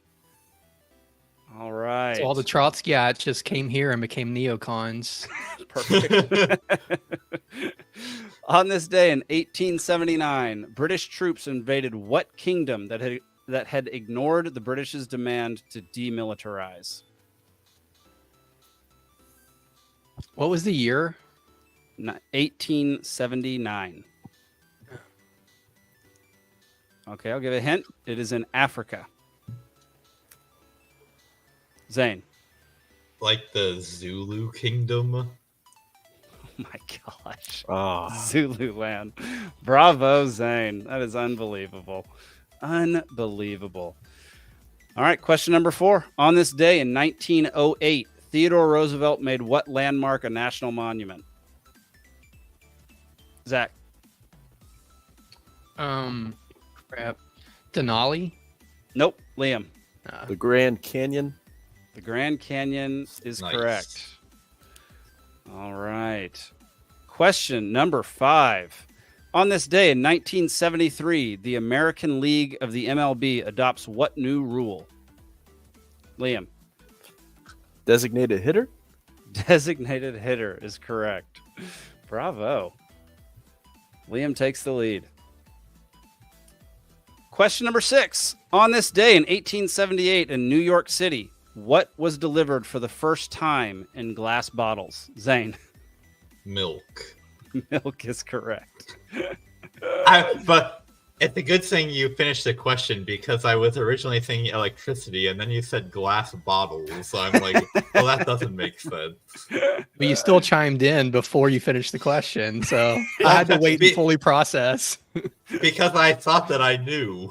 All right. So all the Trotskyites just came here and became neocons. Perfect. On this day in 1879, British troops invaded what kingdom that had ignored the British's demand to demilitarize? What was the year? 1879. Okay, I'll give a hint. It is in Africa. Zane. Like the Zulu kingdom. Oh my gosh. Oh, Zululand. Bravo, Zane. That is unbelievable. Unbelievable. All right, question number 4. On this day in 1908, Theodore Roosevelt made what landmark a national monument? Zach. Crap. Denali? Nope. Liam. the Grand Canyon. The Grand Canyon is Nice. correct. All right. Question number 5. On this day in 1973, the American League of the MLB adopts what new rule? Liam. Designated hitter. Designated hitter is correct. Bravo. Liam takes the lead. Question number 6. On this day in 1878 in New York City, what was delivered for the first time in glass bottles? Zane. Milk. Milk is correct. But it's a good thing you finished the question because I was originally thinking electricity and then you said glass bottles. So I'm like, well, that doesn't make sense. But you still chimed in before you finished the question, so I had to wait and fully process. Because I thought that I knew.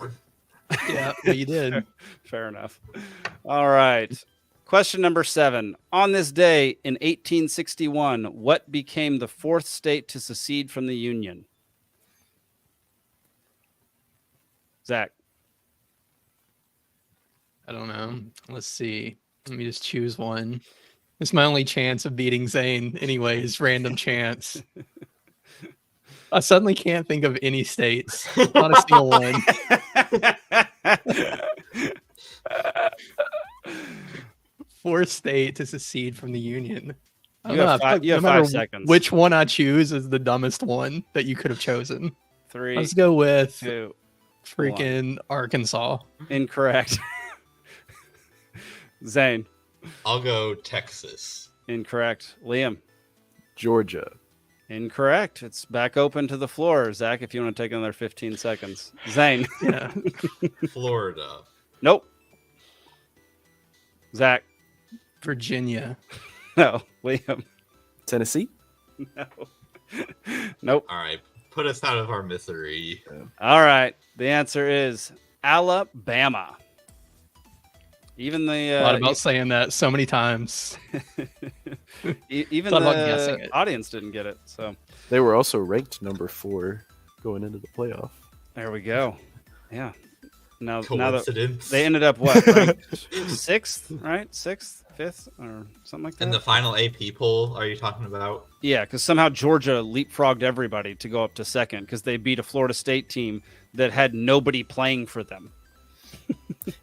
Yeah, but you did. Fair enough. All right. Question number 7. On this day in 1861, what became the 4th state to secede from the Union? Zach. I don't know. Let's see. Let me just choose one. It's my only chance of beating Zane, anyways. Random chance. I suddenly can't think of any states. Not a single one. Fourth state to secede from the Union. I don't You have know, I feel five- you have no matter 5 seconds. Which one I choose is the dumbest one that you could have chosen. 3, Let's go with 2. freaking Arkansas. Incorrect. Zane. I'll go Texas. Incorrect. Liam. Georgia. Incorrect. It's back open to the floor. Zach, if you want to take another 15 seconds. Zane. Yeah. Florida. Nope. Zach. Virginia. No. Liam. Tennessee. No. Nope. All right. Put us out of our misery. All right. The answer is Alabama. Even the Thought about saying that so many times. even Thought about guessing the it. audience didn't get it. So, They were also ranked number 4 going into the playoff. There we go. Yeah. Now that Coincidence. they ended up what, ranked 6th, right? 6th, 5th, or something like that. In the final AP poll, are you talking about? Yeah, because somehow Georgia leapfrogged everybody to go up to 2nd because they beat a Florida State team that had nobody playing for them.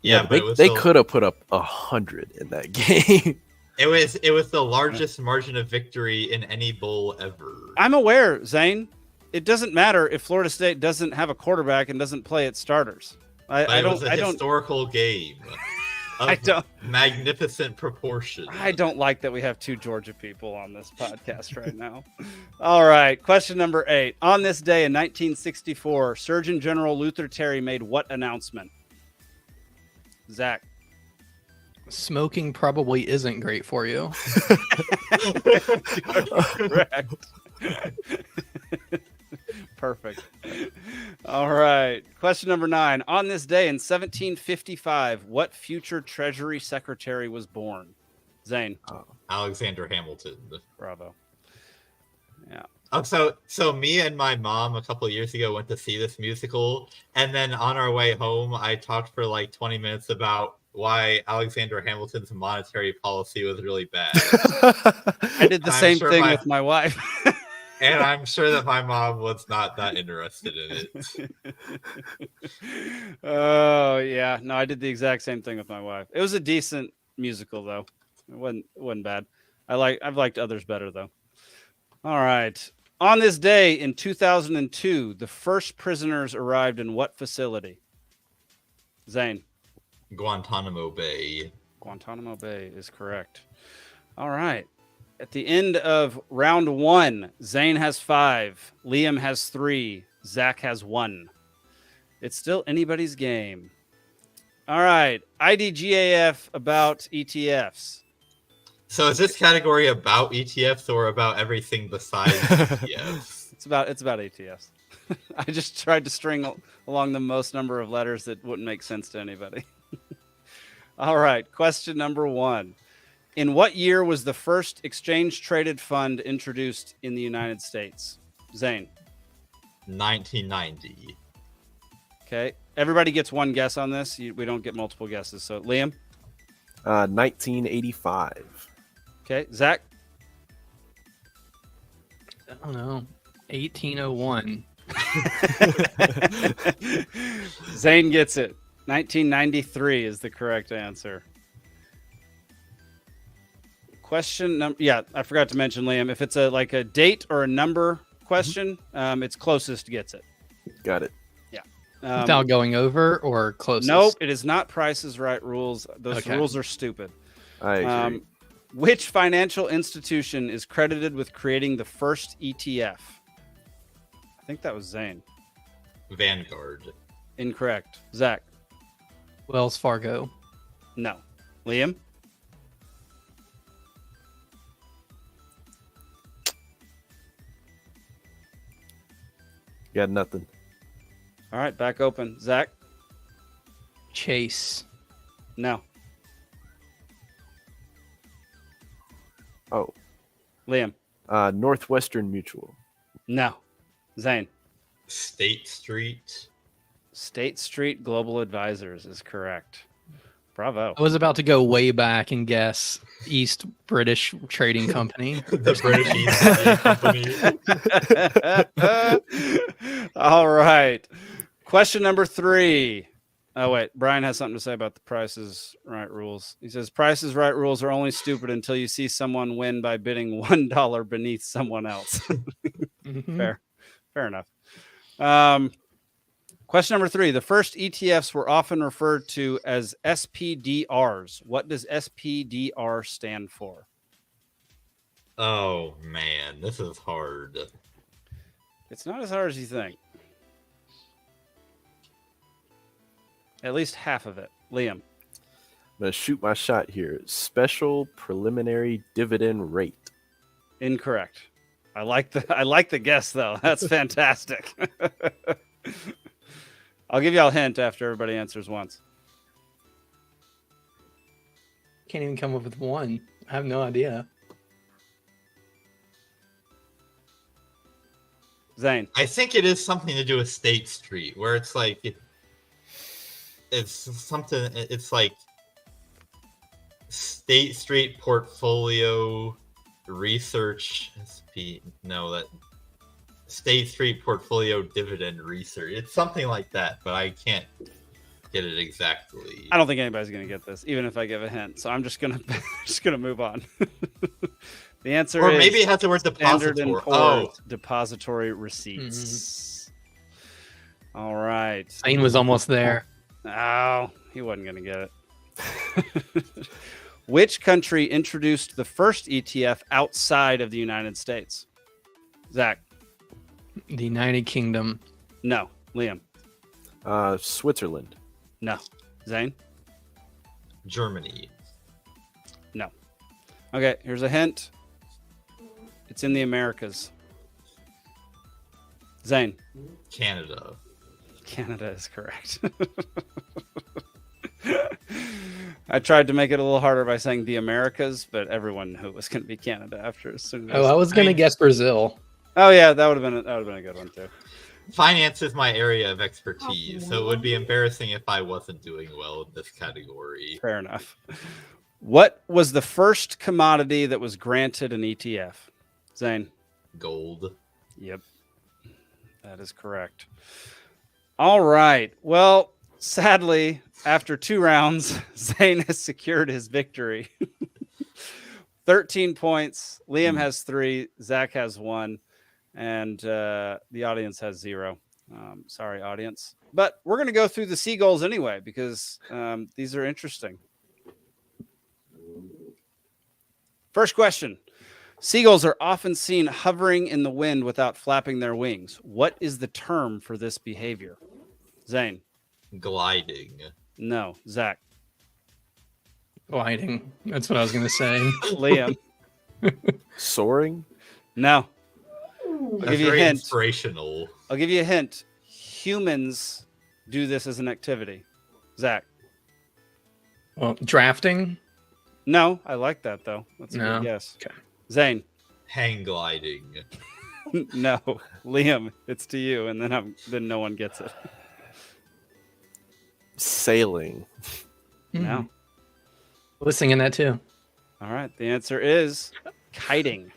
Yeah, but but it was they still- could have put up 100 in that game. It was the largest margin of victory in any bowl ever. I'm aware, Zane. It doesn't matter if Florida State doesn't have a quarterback and doesn't play its starters. But it was a historical game. Of I don't. Magnificent proportion. I don't like that we have 2 Georgia people on this podcast right now. All right, question number 8. On this day in 1964, Surgeon General Luther Terry made what announcement? Zach. Smoking probably isn't great for you. Correct. Perfect. All right. Question number 9. On this day in 1755, what future Treasury Secretary was born? Zane. Alexander Hamilton. Bravo. Yeah. So me and my mom a couple of years ago went to see this musical, and then on our way home, I talked for like 20 minutes about why Alexander Hamilton's monetary policy was really bad. I did the same thing with my wife. And I'm sure that my mom was not that interested in it. Oh, yeah. No, I did the exact same thing with my wife. It was a decent musical, though. It wasn't bad. I've liked others better, though. All right. On this day in 2002, the first prisoners arrived in what facility? Zane. Guantanamo Bay. Guantanamo Bay is correct. All right. At the end of round 1, Zane has 5, Liam has 3, Zach has 1. It's still anybody's game. All right. IDGAF about ETFs. So is this category about ETFs or about everything besides ETFs? It's about ETFs. I just tried to string along the most number of letters that wouldn't make sense to anybody. All right. Question number 1. In what year was the first exchange-traded fund introduced in the United States? Zane. 1990. Okay. Everybody gets one guess on this. We don't get multiple guesses. So, Liam. 1985. Okay. Zach. I don't know. 1801. Zane gets it. 1993 is the correct answer. Question number, yeah, I forgot to mention, Liam, if it's like a date or a number question, it's closest gets it. Got it. Yeah. Without going over or closest? Nope, it is not Price is Right rules. Those rules are stupid. I agree. Which financial institution is credited with creating the first ETF? I think that was Zane. Vanguard. Incorrect. Zach. Wells Fargo. No. Liam. Got nothing. All right, back open. Zach. Chase. No. Oh. Liam. Northwestern Mutual. No. Zane. State Street. State Street Global Advisors is correct. Bravo. I was about to go way back and guess East British Trading Company. The British East India Company. All right. Question number 3. Oh, wait. Brian has something to say about the Price is Right rules. He says, Price is Right rules are only stupid until you see someone win by bidding $1 beneath someone else. Fair enough. Question number 3. The first ETFs were often referred to as SPDRs. What does SPDR stand for? Oh, man. This is hard. It's not as hard as you think. At least half of it. Liam. I'm going to shoot my shot here. Special preliminary dividend rate. Incorrect. I like the guess, though. That's fantastic. I'll give you all a hint after everybody answers once. Can't even come up with one. I have no idea. Zane. I think it is something to do with State Street, where it's like it's something. It's like State Street Portfolio Research. That State Street Portfolio Dividend Research. It's something like that, but I can't get it exactly. I don't think anybody's going to get this, even if I give a hint. So I'm just going to move on. The answer Or is maybe it has the word Standard & depository. Poor's Oh, depository receipts. All right. Zane was almost there. Oh, he wasn't going to get it. Which country introduced the first ETF outside of the United States? Zach? The United Kingdom. No. Liam? Switzerland. No. Zane? Germany. No. Okay, here's a hint. It's in the Americas. Zane? Canada. Canada is correct. I tried to make it a little harder by saying the Americas, but everyone knew it was going to be Canada after as soon as. Oh, I was going to guess Brazil. Oh yeah, that would have been a good one too. Finance is my area of expertise, so it would be embarrassing if I wasn't doing well in this category. Fair enough. What was the first commodity that was granted an ETF? Zane? Gold. Yep. That is correct. All right. Well, sadly, after 2 rounds, Zane has secured his victory. 13 points. Liam has 3. Zach has 1. And the audience has 0. Sorry, audience. But we're going to go through the seagulls anyway, because these are interesting. First question. Seagulls are often seen hovering in the wind without flapping their wings. What is the term for this behavior? Zane? Gliding. No. Zach? Gliding. That's what I was going to say. Liam? Soaring. No. I'll That's give you a very hint. inspirational. I'll give you a hint. Humans do this as an activity. Zach? Well, drafting. No, I like that though. That's a No. good guess. Okay. Zane? Hang gliding. No. Liam, it's to you, and then no one gets it. Sailing. No. I was singing that too. All right. The answer is kiting.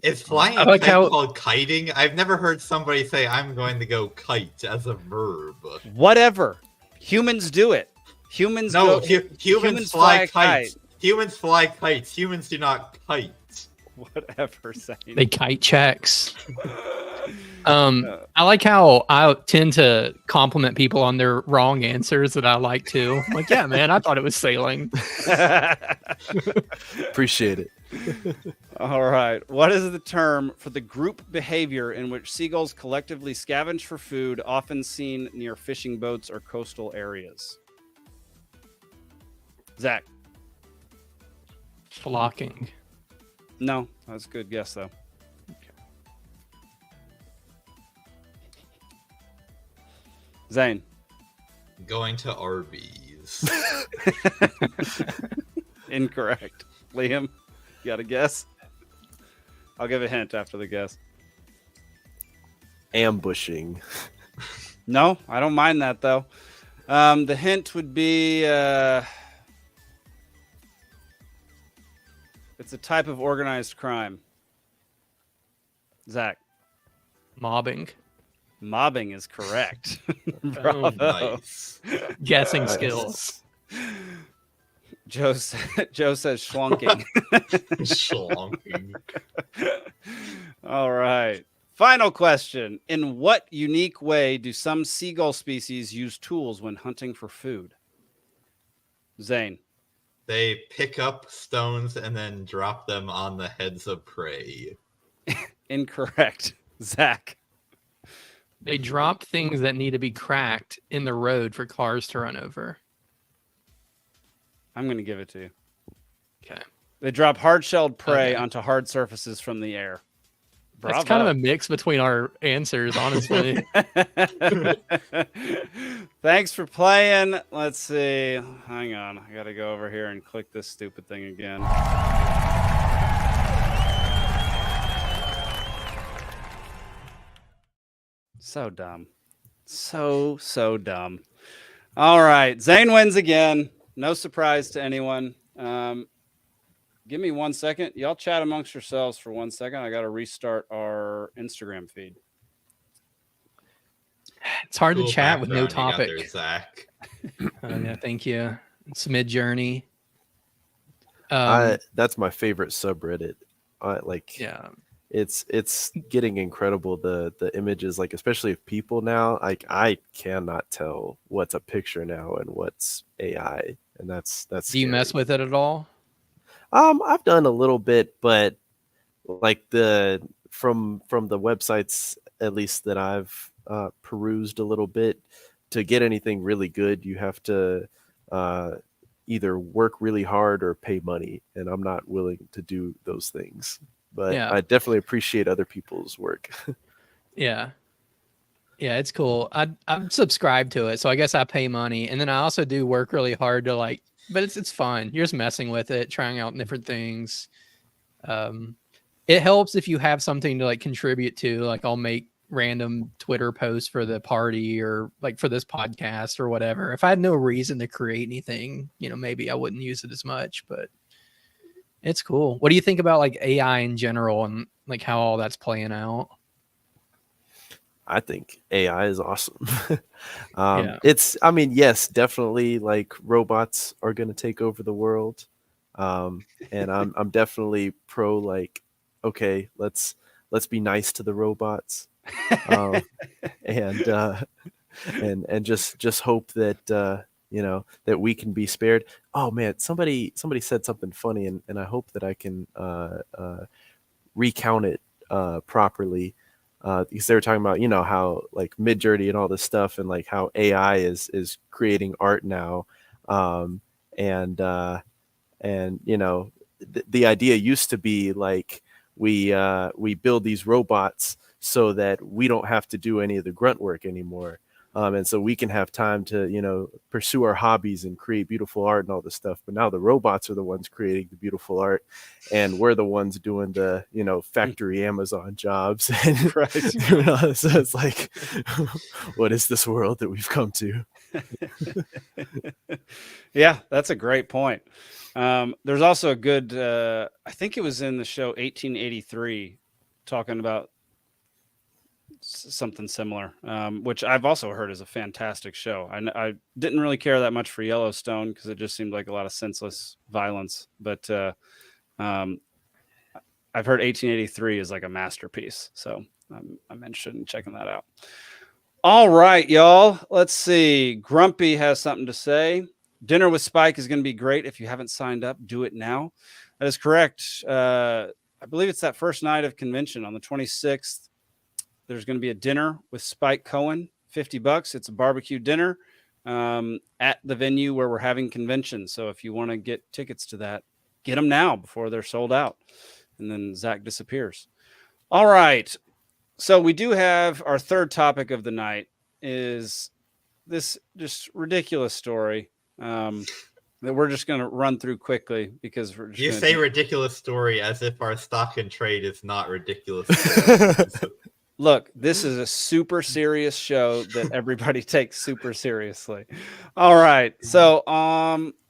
Is flying I a like kite how- called kiting? I've never heard somebody say I'm going to go kite as a verb. Whatever. Humans do it. Humans No, go. humans fly a kites. kite. Humans fly kites. Humans do not kite. Whatever, Zane. They kite checks. I like how I tend to compliment people on their wrong answers that I like too. Like, yeah, man, I thought it was sailing. Appreciate it. All right. What is the term for the group behavior in which seagulls collectively scavenge for food, often seen near fishing boats or coastal areas? Zach? Flocking. No, that's a good guess, though. Zane? Going to Arby's. Incorrect. Liam, you got a guess? I'll give a hint after the guess. Ambushing. No, I don't mind that, though. The hint would be it's a type of organized crime. Zach? Mobbing. Mobbing is correct. Oh, Nice. Guessing Nice. skills. Joe says schlunking. Schlonking. All right. Final question. In what unique way do some seagull species use tools when hunting for food? Zane? They pick up stones and then drop them on the heads of prey. Incorrect. Zach? They drop things that need to be cracked in the road for cars to run over. I'm going to give it to you. Okay. They drop hard-shelled prey Okay. onto hard surfaces from the air. That's kind of a mix between our answers, honestly. Thanks for playing. Let's see. Hang on. I got to go over here and click this stupid thing again. So dumb. So dumb. All right. Zane wins again. No surprise to anyone. Give me 1 second. Y'all chat amongst yourselves for 1 second. I got to restart our Instagram feed. It's hard to Cool chat with no background you got topic. there, Zach. Yeah, thank you. It's Mid-Journey. That's my favorite subreddit. Yeah. It's getting incredible, the images, like especially of people now. Like I cannot tell what's a picture now and what's AI, and that's Do you mess with it at all? I've done a little bit, but like from the websites at least that I've perused a little bit, to get anything really good, you have to either work really hard or pay money, and I'm not willing to do those things. But Yeah. I definitely appreciate other people's work. Yeah. Yeah, it's cool. I'm subscribed to it, so I guess I pay money, and then I also do work really hard to like. But it's fun. You're just messing with it, trying out different things. It helps if you have something to like contribute to. Like I'll make random Twitter posts for the party or like for this podcast or whatever. If I had no reason to create anything, maybe I wouldn't use it as much. But it's cool. What do you think about like AI in general and like how all that's playing out? I think AI is awesome. Yeah. Yes, definitely, like robots are going to take over the world. And I'm definitely pro, like, okay, let's be nice to the robots. And just hope that, that we can be spared. Oh man, somebody said something funny, and I hope that I can recount it properly. Because they were talking about, how like Midjourney and all this stuff, and like how AI is creating art now, and the idea used to be like we build these robots so that we don't have to do any of the grunt work anymore. And so we can have time to, pursue our hobbies and create beautiful art and all this stuff. But now the robots are the ones creating the beautiful art, and we're the ones doing the, factory Amazon jobs. Right. So it's like, what is this world that we've come to? Yeah, that's a great point. There's also a good, I think it was in the show 1883, talking about something similar, which I've also heard is a fantastic show. I didn't really care that much for Yellowstone because it just seemed like a lot of senseless violence, but I've heard 1883 is like a masterpiece, so I'm interested in checking that out. All right, y'all, let's see. Grumpy has something to say. Dinner with Spike is going to be great. If you haven't signed up, do it now. That is correct. I believe it's that first night of convention on the 26th. There's going to be a dinner with Spike Cohen, $50. It's a barbecue dinner at the venue where we're having convention. So if you want to get tickets to that, get them now before they're sold out. And then Zach disappears. All right. So we do have our third topic of the night is this just ridiculous story that we're just going to run through quickly because we're just You say ridiculous story as if our stock and trade is not ridiculous. Look, this is a super serious show that everybody takes super seriously. All right. So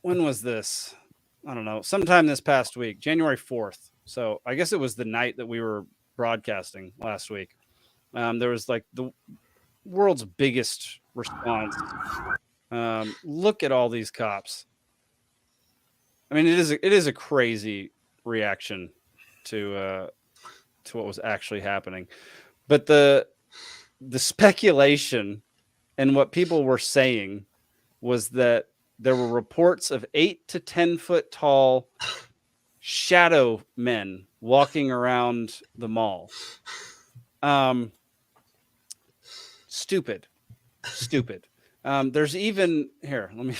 when was this? I don't know. Sometime this past week, January 4th. So I guess it was the night that we were broadcasting last week. There was like the world's biggest response. Look at all these cops. I mean, it is a crazy reaction to what was actually happening. But the speculation and what people were saying was that there were reports of 8 to 10 foot tall shadow men walking around the mall. Stupid. There's even here. Let me.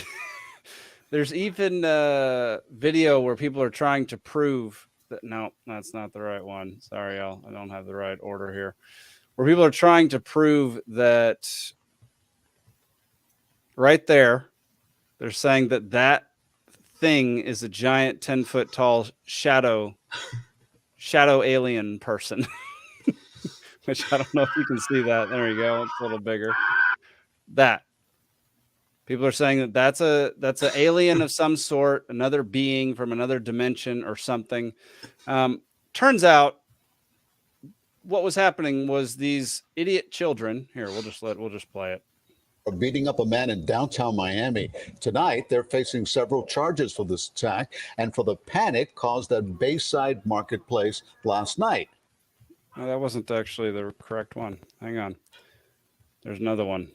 There's even a video where people are trying to prove that. No, that's not the right one. Sorry, y'all. I don't have the right order here. Where people are trying to prove that right there, they're saying that thing is a giant 10-foot tall shadow alien person which I don't know if you can see that. There you go. It's a little bigger. That. People are saying that that's an alien of some sort, another being from another dimension or something. Turns out what was happening was these idiot children. Here, we'll just play it. Beating up a man in downtown Miami. Tonight, they're facing several charges for this attack and for the panic caused at Bayside Marketplace last night. No, that wasn't actually the correct one. Hang on. There's another one.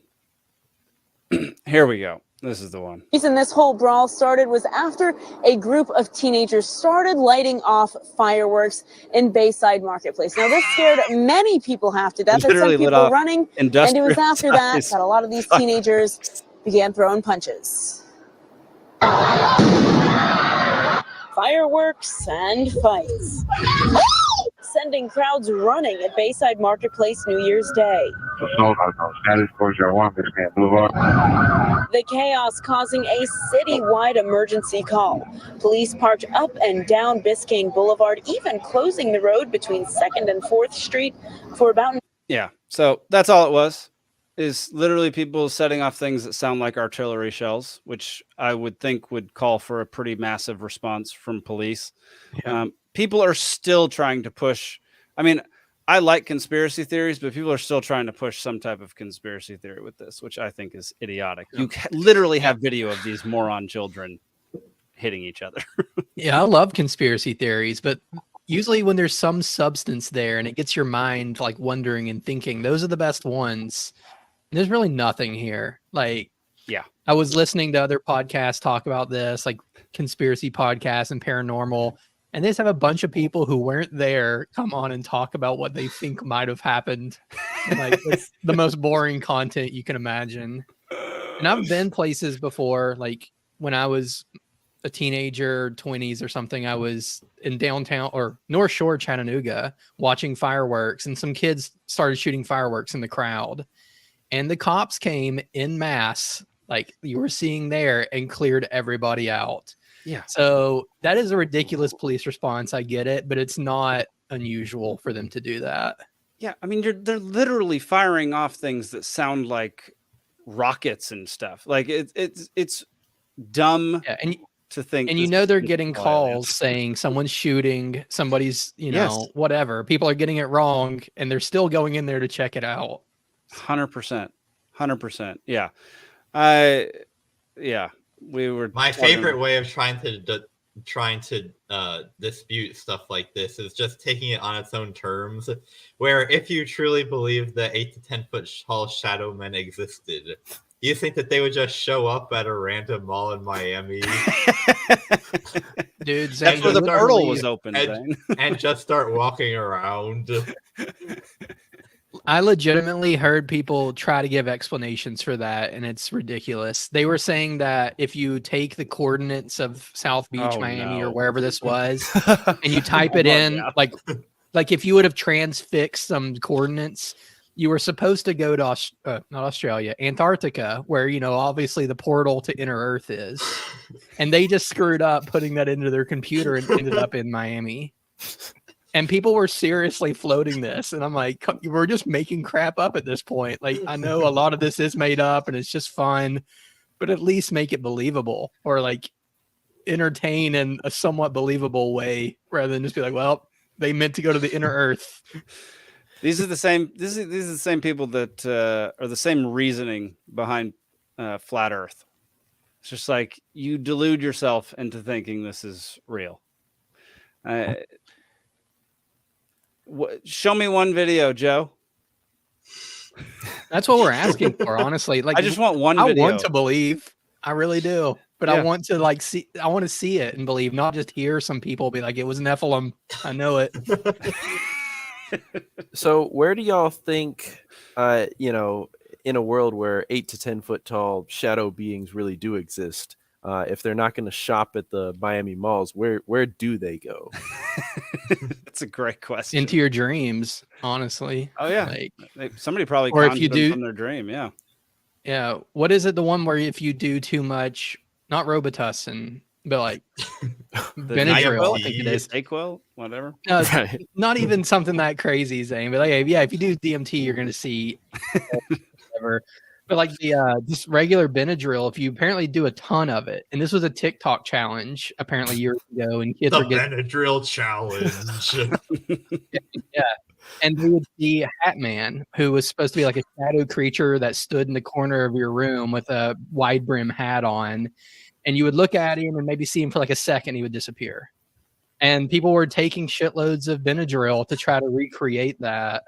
Here we go. This is the one. The reason this whole brawl started was after a group of teenagers started lighting off fireworks in Bayside Marketplace. Now, this scared many people half to death, as some people were running, and it was after that that a lot of these teenagers began throwing punches. Fireworks and fights, sending crowds running at Bayside Marketplace New Year's Day. The chaos causing a citywide emergency call. Police parked up and down Biscayne Boulevard, even closing the road between 2nd and 4th Street for about... Yeah, so that's all it was, is literally people setting off things that sound like artillery shells, which I would think would call for a pretty massive response from police. Yeah. People are still trying to push. I mean, I like conspiracy theories, but people are still trying to push some type of conspiracy theory with this, which I think is idiotic. You literally have video of these moron children hitting each other. Yeah, I love conspiracy theories, but usually when there's some substance there and it gets your mind like wondering and thinking, those are the best ones. And there's really nothing here. Like, yeah, I was listening to other podcasts talk about this, like conspiracy podcasts and paranormal. And they just have a bunch of people who weren't there come on and talk about what they think might have happened. Like, it's the most boring content you can imagine. And I've been places before, like when I was a teenager, 20s or something, I was in downtown or North Shore, Chattanooga, watching fireworks, and some kids started shooting fireworks in the crowd. And the cops came en masse, like you were seeing there, and cleared everybody out. Yeah. So that is a ridiculous police response. I get it, but it's not unusual for them to do that. Yeah. I mean, they're literally firing off things that sound like rockets and stuff. Like it's dumb to think. And you know, they're getting calls saying someone's shooting, somebody's, you know, whatever. People are getting it wrong, and they're still going in there to check it out. 100%. 100%. Yeah. Yeah. We were my favorite way of trying to dispute stuff like this is just taking it on its own terms, where if you truly believe that 8 to 10 foot tall shadow men existed, you think that they would just show up at a random mall in Miami? Dude, Zane, that's where the portal was open, and just start walking around. I legitimately heard people try to give explanations for that, and it's ridiculous. They were saying that if you take the coordinates of South Beach, Miami, or wherever this was, and you type it in, like if you would have transfixed some coordinates, you were supposed to go to not Australia, Antarctica, where, you know, obviously the portal to inner Earth is, and they just screwed up putting that into their computer and ended up in Miami. And people were seriously floating this. And I'm like, we're just making crap up at this point. Like, I know a lot of this is made up and it's just fun, but at least make it believable, or like entertain in a somewhat believable way, rather than just be like, well, they meant to go to the inner Earth. These are the same. These are the same people that are the same reasoning behind flat Earth. It's just like you delude yourself into thinking this is real. Show me one video, Joe. That's what we're asking for, honestly. Like, I just want one video. I want to believe. I really do. But I want to like see. I want to see it and believe, not just hear some people be like, "It was Nephilim." I know it. So, where do y'all think, you know, in a world where 8 to 10 foot tall shadow beings really do exist, if they're not going to shop at the Miami malls, where do they go? That's a great question. Into your dreams, honestly. Oh yeah, like, somebody probably or if you do from their dream. Yeah. What is it? The one where if you do too much, not Robitussin, but like The Benadryl, I DMT. think it is. Dayquil, whatever. No, Right. not even something that crazy, Zane. But like, yeah, if you do DMT, you're going to see whatever. But like the just regular Benadryl, if you apparently do a ton of it, and this was a TikTok challenge apparently years ago, and kids The were getting Benadryl challenge. yeah, and they would see Hat Man, who was supposed to be like a shadow creature that stood in the corner of your room with a wide brim hat on, and you would look at him and maybe see him for like a second, he would disappear. And people were taking shitloads of Benadryl to try to recreate that.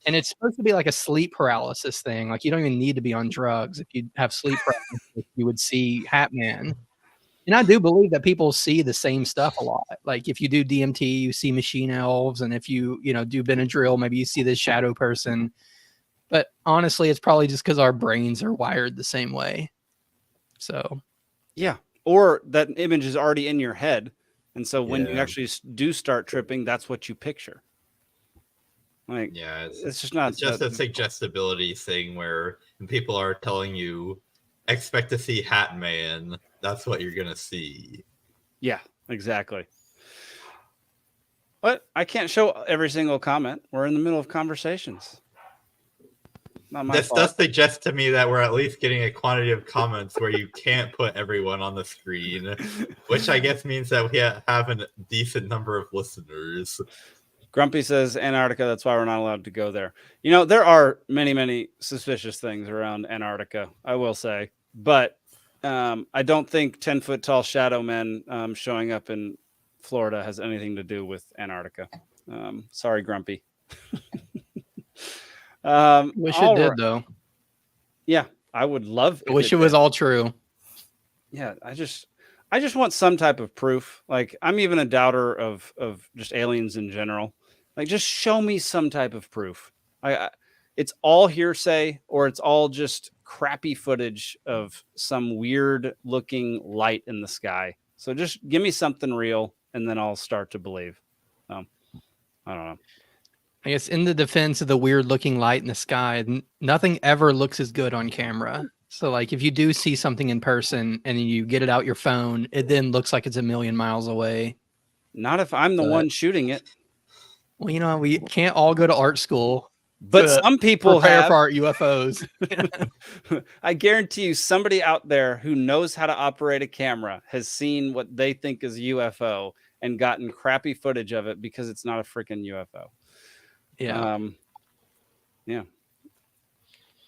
And it's supposed to be like a sleep paralysis thing. Like you don't even need to be on drugs. If you have sleep paralysis, you would see Hat Man. And I do believe that people see the same stuff a lot. Like if you do DMT, you see machine elves, and if you do Benadryl, maybe you see this shadow person. But honestly, it's probably just because our brains are wired the same way. So Yeah, or that image is already in your head, and so when you Yeah. actually do start tripping, that's what you picture. Like, Yeah, it's just not. It's just a suggestibility thing where when people are telling you expect to see Hat Man, that's what you're gonna see. Yeah, exactly. But I can't show every single comment. We're in the middle of conversations. Not my This fault. does suggest to me that we're at least getting a quantity of comments where you can't put everyone on the screen, which I guess means that we have a decent number of listeners. Grumpy says Antarctica. That's why we're not allowed to go there. There are many, many suspicious things around Antarctica, I will say. But I don't think 10-foot tall shadow men showing up in Florida has anything to do with Antarctica. Sorry, Grumpy. wish it did though. Yeah, I would love. I wish it was all true. Yeah, I just want some type of proof. Like I'm even a doubter of just aliens in general. Like just show me some type of proof. It's all hearsay or it's all just crappy footage of some weird looking light in the sky. So just give me something real and then I'll start to believe. I don't know. I guess in the defense of the weird looking light in the sky, nothing ever looks as good on camera. So like if you do see something in person and you get it out your phone, it then looks like it's a million miles away. Not if I'm the one shooting it. Well, we can't all go to art school. But some people prepare have for our UFOs. I guarantee you somebody out there who knows how to operate a camera has seen what they think is a UFO and gotten crappy footage of it because it's not a freaking UFO. Yeah. Yeah.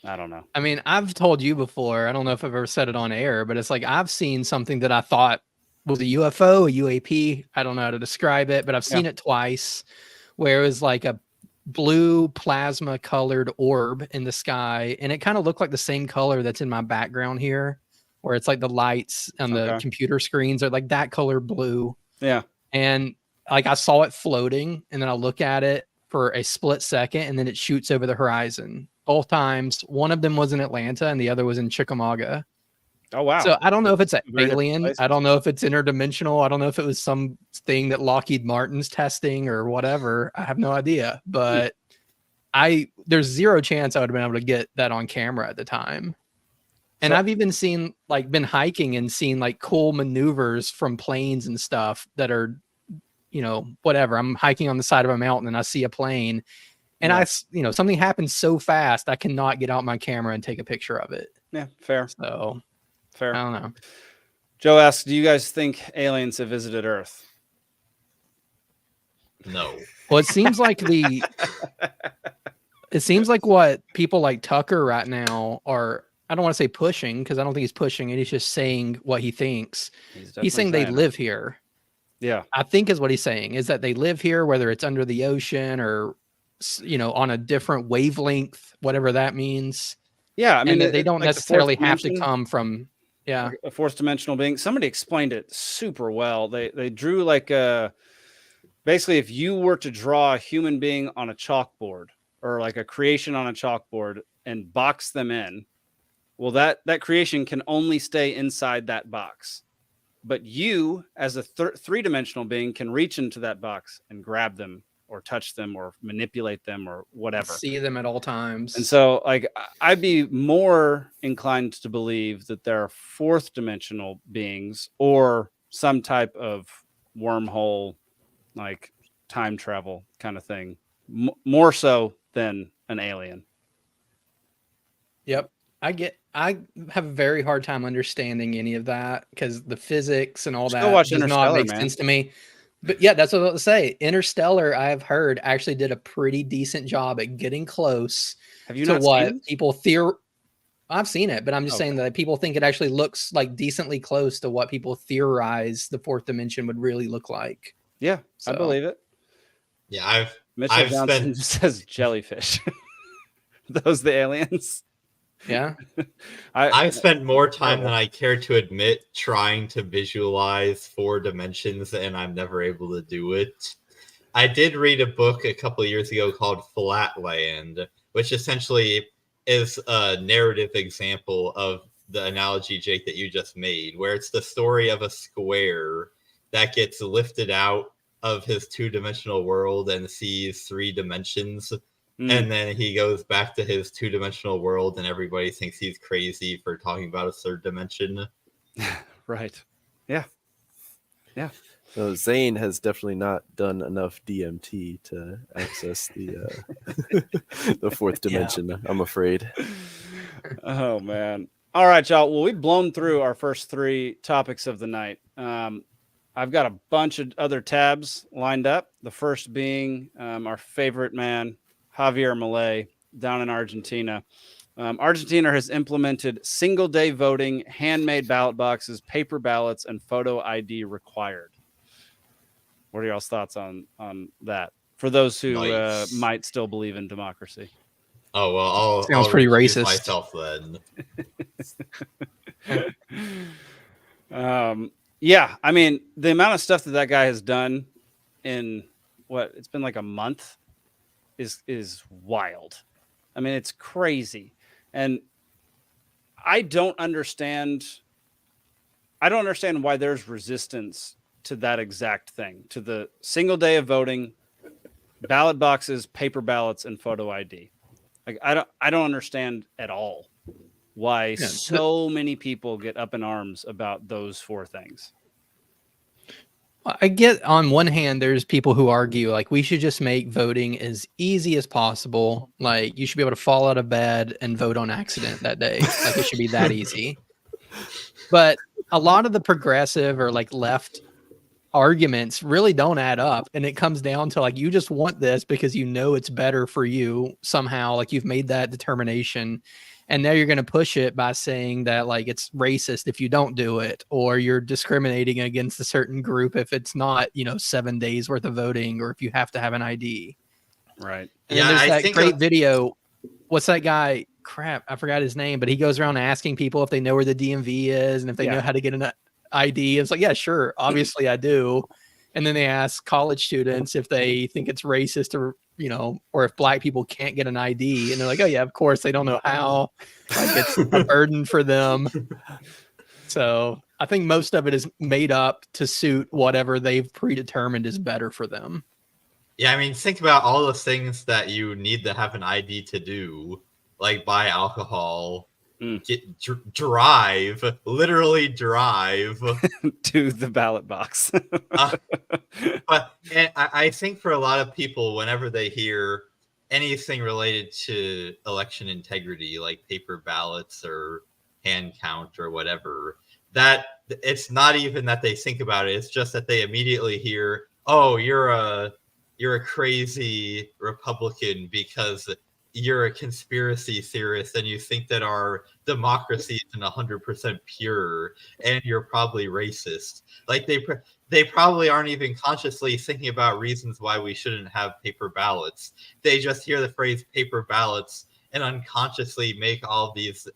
I don't know. I mean, I've told you before, I don't know if I've ever said it on air, but it's like I've seen something that I thought was a UFO, a UAP. I don't know how to describe it, but I've seen it twice where it was like a blue plasma colored orb in the sky. And it kind of looked like the same color that's in my background here, where it's like the lights on the computer screens are like that color blue. Yeah. And like I saw it floating and then I look at it for a split second and then it shoots over the horizon. Both times, one of them was in Atlanta and the other was in Chickamauga. Oh, wow. So I don't know if it's an Very alien. I don't know if it's interdimensional. I don't know if it was some thing that Lockheed Martin's testing or whatever. I have no idea. But there's zero chance I would have been able to get that on camera at the time. And I've even seen been hiking and seen like cool maneuvers from planes and stuff that are, whatever. I'm hiking on the side of a mountain and I see a plane. And something happens so fast, I cannot get out my camera and take a picture of it. Yeah, fair. So, fair. I don't know. Joe asks, do you guys think aliens have visited Earth? No. Well, it seems like what people like Tucker right now are, I don't want to say pushing, because I don't think he's pushing it. He's just saying what he thinks. He's saying they live here. Yeah. I think is what he's saying, is that they live here, whether it's under the ocean or, on a different wavelength, whatever that means. Yeah. I mean, they don't necessarily have to come from, a fourth dimensional being. Somebody explained it super well. They drew basically if you were to draw a human being on a chalkboard or like a creation on a chalkboard and box them in, well, that creation can only stay inside that box. But you, as a three-dimensional being, can reach into that box and grab them or touch them or manipulate them or whatever. See them at all times. And so I'd be more inclined to believe that there are fourth dimensional beings or some type of wormhole, like time travel kind of thing, more so than an alien. Yep. I have a very hard time understanding any of that because the physics and all Just that go watch does not Interstellar, make man. sense to me. But yeah, that's what I was about to say. Interstellar, I've heard, actually did a pretty decent job at getting close Have you to not what seen it? people I've seen it, but I'm just saying that people think it actually looks like decently close to what people theorize the fourth dimension would really look like. Yeah, I So, believe it. Yeah, Mitchell I've Johnson spent just says jellyfish. Those the aliens. yeah. I've spent more time Terrible. than I care to admit trying to visualize 4 dimensions, and I'm never able to do it. I did read a book a couple of years ago called Flatland, which essentially is a narrative example of the analogy, Jake, that you just made, where it's the story of a square that gets lifted out of his 2-dimensional world and sees 3 dimensions. And then he goes back to his 2-dimensional world, and everybody thinks he's crazy for talking about a 3rd dimension. Right. Yeah. Yeah. So Zane has definitely not done enough DMT to access the the 4th dimension, I'm afraid. Oh man. All right, y'all. Well, we've blown through our first 3 topics of the night. I've got a bunch of other tabs lined up. The first being our favorite man, Javier Milei, down in Argentina. Argentina has implemented single-day voting, handmade ballot boxes, paper ballots, and photo ID required. What are y'all's thoughts on that? For those who Nice. might still believe in democracy. Oh, well, Sounds I'll pretty recuse racist. myself then. Yeah, I mean, the amount of stuff that guy has done in it's been like a month is wild. I mean, it's crazy. And I don't understand why there's resistance to that exact thing, to the single day of voting, ballot boxes, paper ballots, and photo ID. Like I don't understand at all why so many people get up in arms about those 4 things. I get, on one hand, there's people who argue like we should just make voting as easy as possible. Like you should be able to fall out of bed and vote on accident that day. Like it should be that easy. But a lot of the progressive or like left arguments really don't add up. And it comes down to like, you just want this because you know it's better for you somehow. Like you've made that determination. And now you're going to push it by saying that like it's racist if you don't do it, or you're discriminating against a certain group if it's not, 7 days worth of voting, or if you have to have an ID. Right. And then there's that great video. What's that guy? Crap, I forgot his name, but he goes around asking people if they know where the DMV is and if they know how to get an ID. It's like, yeah, sure. Obviously I do. And then they ask college students if they think it's racist or, or if black people can't get an ID. And they're like, oh yeah, of course they don't know how. Like it's a burden for them. So I think most of it is made up to suit whatever they've predetermined is better for them. Yeah, I mean, think about all the things that you need to have an ID to do, like buy alcohol, literally drive to the ballot box. But I think for a lot of people, whenever they hear anything related to election integrity, like paper ballots or hand count or whatever, that it's not even that they think about it. It's just that they immediately hear, oh, you're a crazy Republican because you're a conspiracy theorist and you think that our democracy isn't 100% pure and you're probably racist. Like they probably aren't even consciously thinking about reasons why we shouldn't have paper ballots. They just hear the phrase paper ballots and unconsciously make all these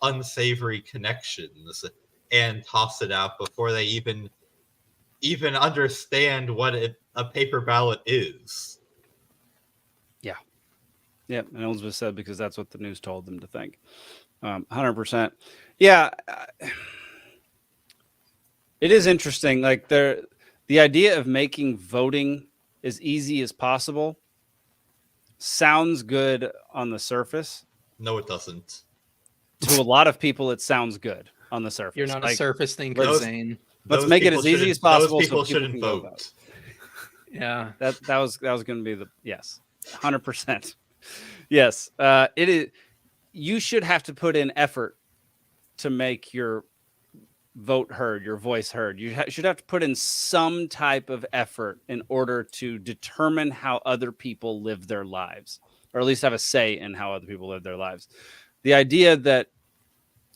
unsavory connections and toss it out before they even understand what a paper ballot is. Yeah, and Elizabeth said because that's what the news told them to think. 100%. Yeah, it is interesting. Like the idea of making voting as easy as possible sounds good on the surface. No, it doesn't. To a lot of people, it sounds good on the surface. You're not a surface thinker, those- Zane. Let's make it as easy as possible. Those people so shouldn't vote. Yeah. That was going to be the yes, 100%. Yes, it is. You should have to put in effort to make your vote heard, your voice heard. You should have to put in some type of effort in order to determine how other people live their lives, or at least have a say in how other people live their lives. The idea that,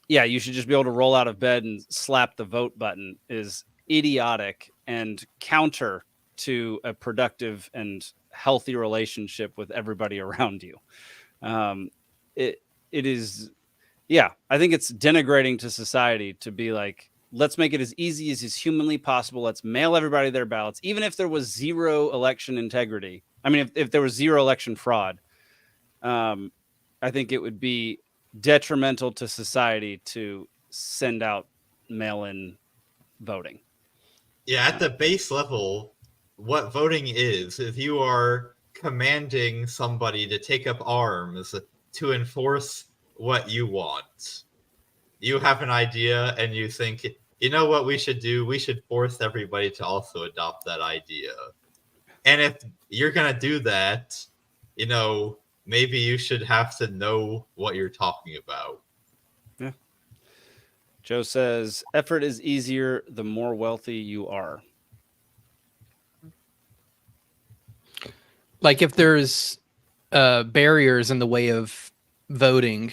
yeah, you should just be able to roll out of bed and slap the vote button is idiotic and counter to a productive and healthy relationship with everybody around you. It is, yeah, I think it's denigrating to society to be like, let's make it as easy as is humanly possible. Let's mail everybody their ballots, even if there was zero election integrity. I mean, if there was zero election fraud, I think it would be detrimental to society to send out mail-in voting. Yeah, at the base level, what voting is you are commanding somebody to take up arms to enforce what you want. You have an idea and you think, you know what we should do? We should force everybody to also adopt that idea. And if you're going to do that, you know, maybe you should have to know what you're talking about. Yeah. Joe says, effort is easier the more wealthy you are. Like if there's barriers in the way of voting,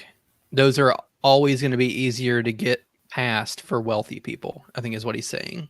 those are always going to be easier to get past for wealthy people, I think is what he's saying.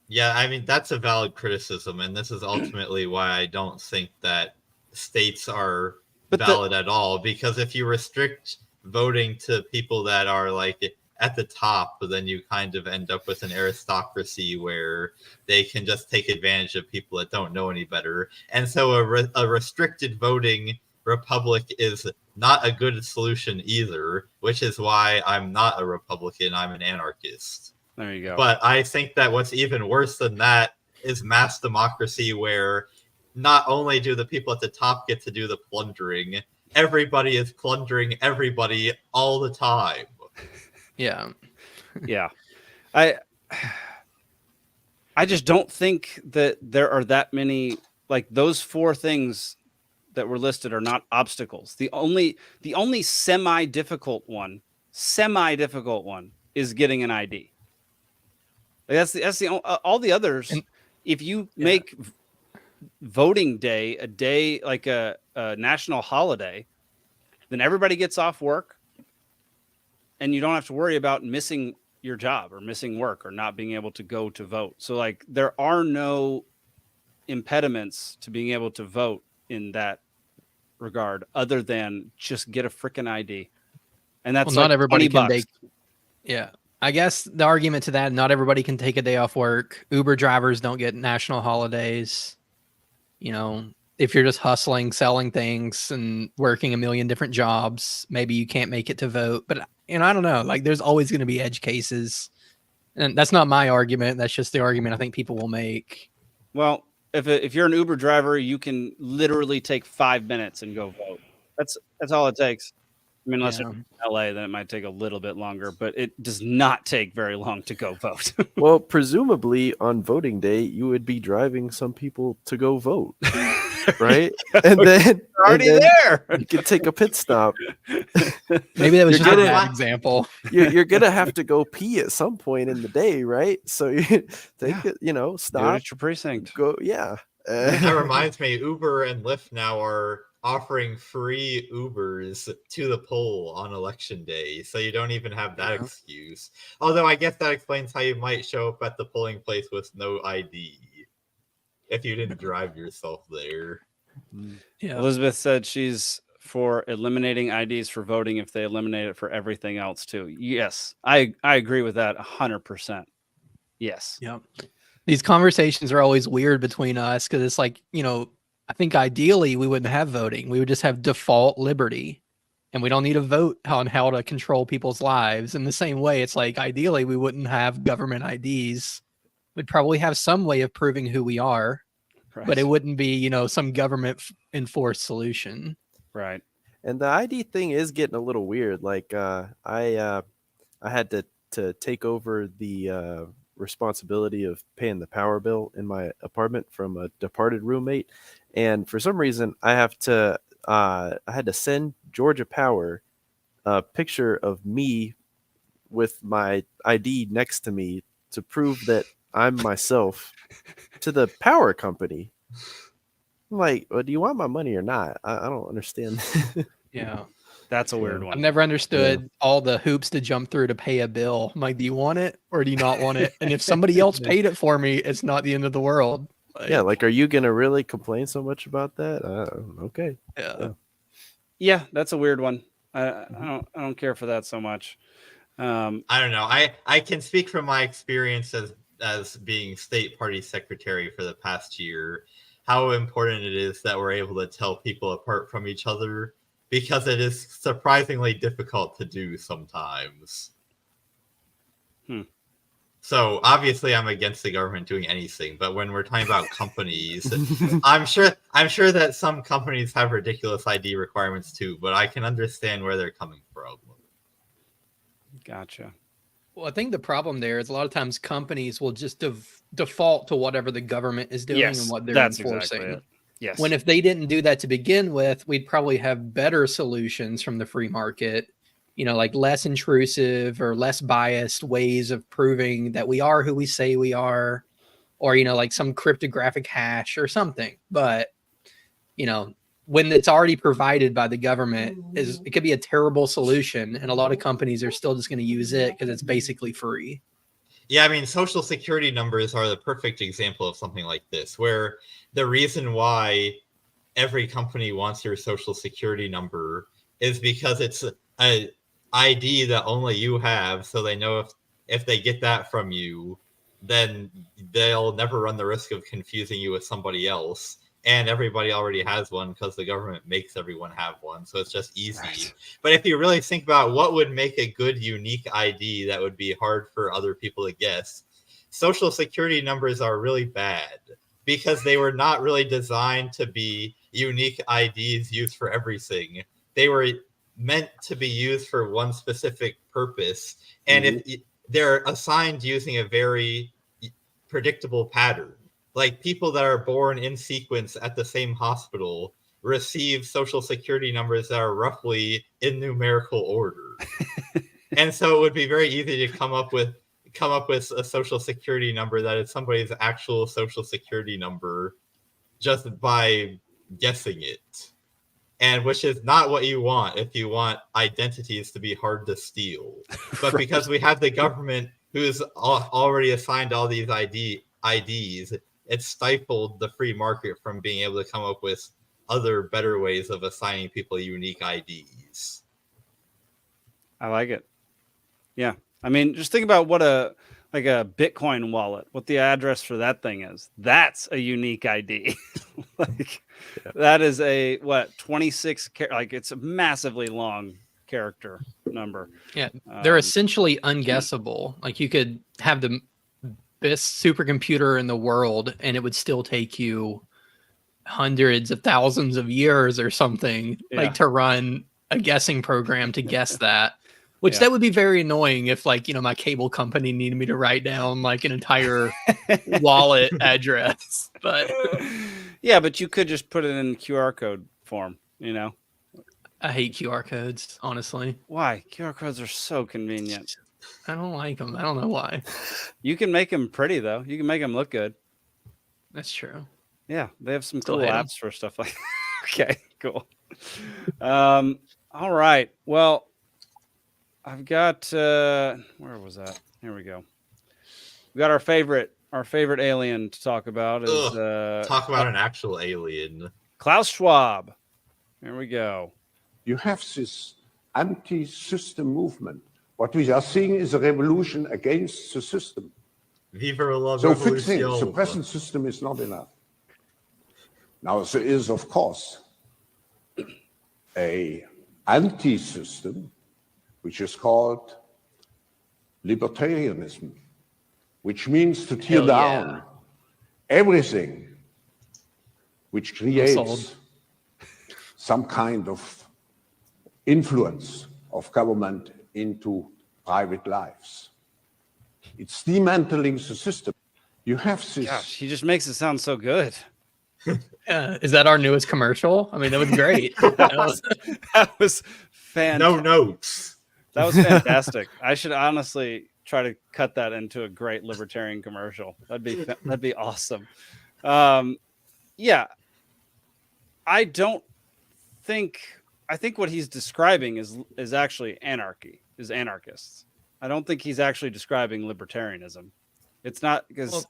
Yeah, I mean, that's a valid criticism, and this is ultimately why I don't think that states are valid at all, because if you restrict voting to people that are like at the top, then you kind of end up with an aristocracy where they can just take advantage of people that don't know any better. And so a restricted voting republic is not a good solution either, which is why I'm not a Republican, I'm an anarchist. There you go. But I think that what's even worse than that is mass democracy, where not only do the people at the top get to do the plundering, everybody is plundering everybody all the time. Yeah. Yeah. I just don't think that there are that many, like those four things that were listed are not obstacles. The only semi-difficult one is getting an ID. Like that's the all the others. And, if you make voting day a day like a national holiday, then everybody gets off work and you don't have to worry about missing your job or missing work or not being able to go to vote. So like there are no impediments to being able to vote in that regard other than just get a freaking ID. And that's not like everybody can $20. Yeah. I guess the argument to that, not everybody can take a day off work. Uber drivers don't get national holidays. You know, if you're just hustling, selling things and working a million different jobs, maybe you can't make it to vote. But, you know, I don't know. Like there's always going to be edge cases. And that's not my argument. That's just the argument I think people will make. Well, if you're an Uber driver, you can literally take 5 minutes and go vote. That's all it takes. I mean, unless you're in LA, then it might take a little bit longer, but it does not take very long to go vote. Well, presumably on voting day, you would be driving some people to go vote, right? And then there. You can take a pit stop. Maybe that was just a bad example. You're gonna have to go pee at some point in the day, right? So you take it, you know, stop at your precinct. Go, yeah. That reminds me, Uber and Lyft now are offering free Ubers to the poll on election day, so you don't even have that excuse. Although I guess that explains how you might show up at the polling place with no ID if you didn't drive yourself there. Yeah. Elizabeth said she's for eliminating IDs for voting if they eliminate it for everything else too. Yes, I agree with that 100%. Yes. Yep. These conversations are always weird between us because it's like, you know, I think ideally we wouldn't have voting. We would just have default liberty and we don't need to vote on how to control people's lives. In the same way, it's like ideally we wouldn't have government IDs. We'd probably have some way of proving who we are, but it wouldn't be, you know, some government enforced solution. Right. And the ID thing is getting a little weird. Like I had to to take over the responsibility of paying the power bill in my apartment from a departed roommate. And for some reason, I had to send Georgia Power a picture of me with my ID next to me to prove that I'm myself to the power company. I'm like, well, do you want my money or not? I don't understand. Yeah. That's a weird one. I've never understood all the hoops to jump through to pay a bill. I'm like, do you want it or do you not want it? And if somebody else paid it for me, it's not the end of the world. Yeah, like, are you gonna really complain so much about that? Okay. Yeah, that's a weird one. I don't care for that so much. I don't know. I can speak from my experience as being state party secretary for the past year, how important it is that we're able to tell people apart from each other, because it is surprisingly difficult to do sometimes. So obviously I'm against the government doing anything, but when we're talking about companies, I'm sure that some companies have ridiculous ID requirements too, but I can understand where they're coming from. Gotcha. Well, I think the problem there is a lot of times companies will just default to whatever the government is doing and what they're enforcing. Exactly it. Yes. When if they didn't do that to begin with, we'd probably have better solutions from the free market, like less intrusive or less biased ways of proving that we are who we say we are, or, like some cryptographic hash or something. But, when it's already provided by the government, it could be a terrible solution. And a lot of companies are still just going to use it because it's basically free. Yeah, I mean, social security numbers are the perfect example of something like this, where the reason why every company wants your social security number is because it's an ID that only you have, so they know if they get that from you, then they'll never run the risk of confusing you with somebody else. And everybody already has one because the government makes everyone have one, so it's just easy. Right. But if you really think about what would make a good unique ID that would be hard for other people to guess, social security numbers are really bad because they were not really designed to be unique IDs used for everything. They were meant to be used for one specific purpose, and if they're assigned using a very predictable pattern. Like people that are born in sequence at the same hospital receive social security numbers that are roughly in numerical order. And so it would be very easy to come up with a social security number that is somebody's actual social security number just by guessing it. And which is not what you want if you want identities to be hard to steal. But because we have the government who's already assigned all these IDs, it stifled the free market from being able to come up with other better ways of assigning people unique IDs. I like it. Yeah. I mean, just think about what a Bitcoin wallet, what the address for that thing is. That's a unique ID. That is a 26 it's a massively long character number. Yeah. They're essentially unguessable. Like you could have the best supercomputer in the world and it would still take you hundreds of thousands of years or something to run a guessing program to guess that, which that would be very annoying if my cable company needed me to write down an entire wallet address. But but you could just put it in QR code form, I hate QR codes, honestly. Why? QR codes are so convenient. I don't like them. I don't know why. You can make them pretty, though. You can make them look good. That's true. Yeah, they have some cool apps for stuff like that. Okay, cool. All right. Well, I've got where was that? Here we go. We got our favorite alien to talk about. Talk about an actual alien. Klaus Schwab. Here we go. You have this anti-system movement. What we are seeing is a revolution against the system. Viva la so revolution. Fixing the present system is not enough. Now there is, of course, a anti-system, which is called libertarianism, which means to tear down everything which creates some kind of influence of government into private lives. It's dismantling the system. You have this. Gosh, he just makes it sound so good. Is that our newest commercial? I mean, that was great. That was fantastic. No notes. That was fantastic. I should honestly try to cut that into a great libertarian commercial. That'd be awesome. Yeah, I think what he's describing is actually anarchy, is anarchists. I don't think he's actually describing libertarianism. It's not because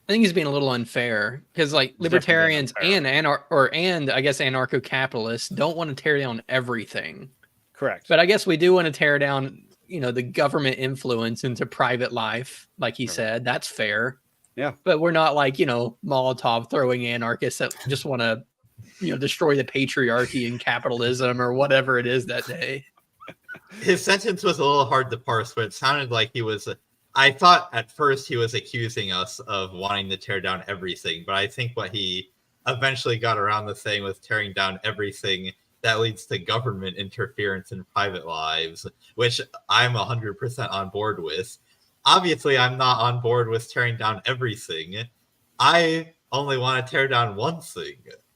I think he's being a little unfair because like libertarians and I guess anarcho-capitalists don't want to tear down everything. Correct. But I guess we do want to tear down, the government influence into private life, like he said. That's fair. Yeah. But we're not like, Molotov throwing anarchists that just want to, destroy the patriarchy and capitalism or whatever it is that day. His sentence was a little hard to parse, but it sounded like he was. I thought at first he was accusing us of wanting to tear down everything, but I think what he eventually got around to saying was tearing down everything that leads to government interference in private lives, which I'm 100% on board with. Obviously, I'm not on board with tearing down everything. I only want to tear down one thing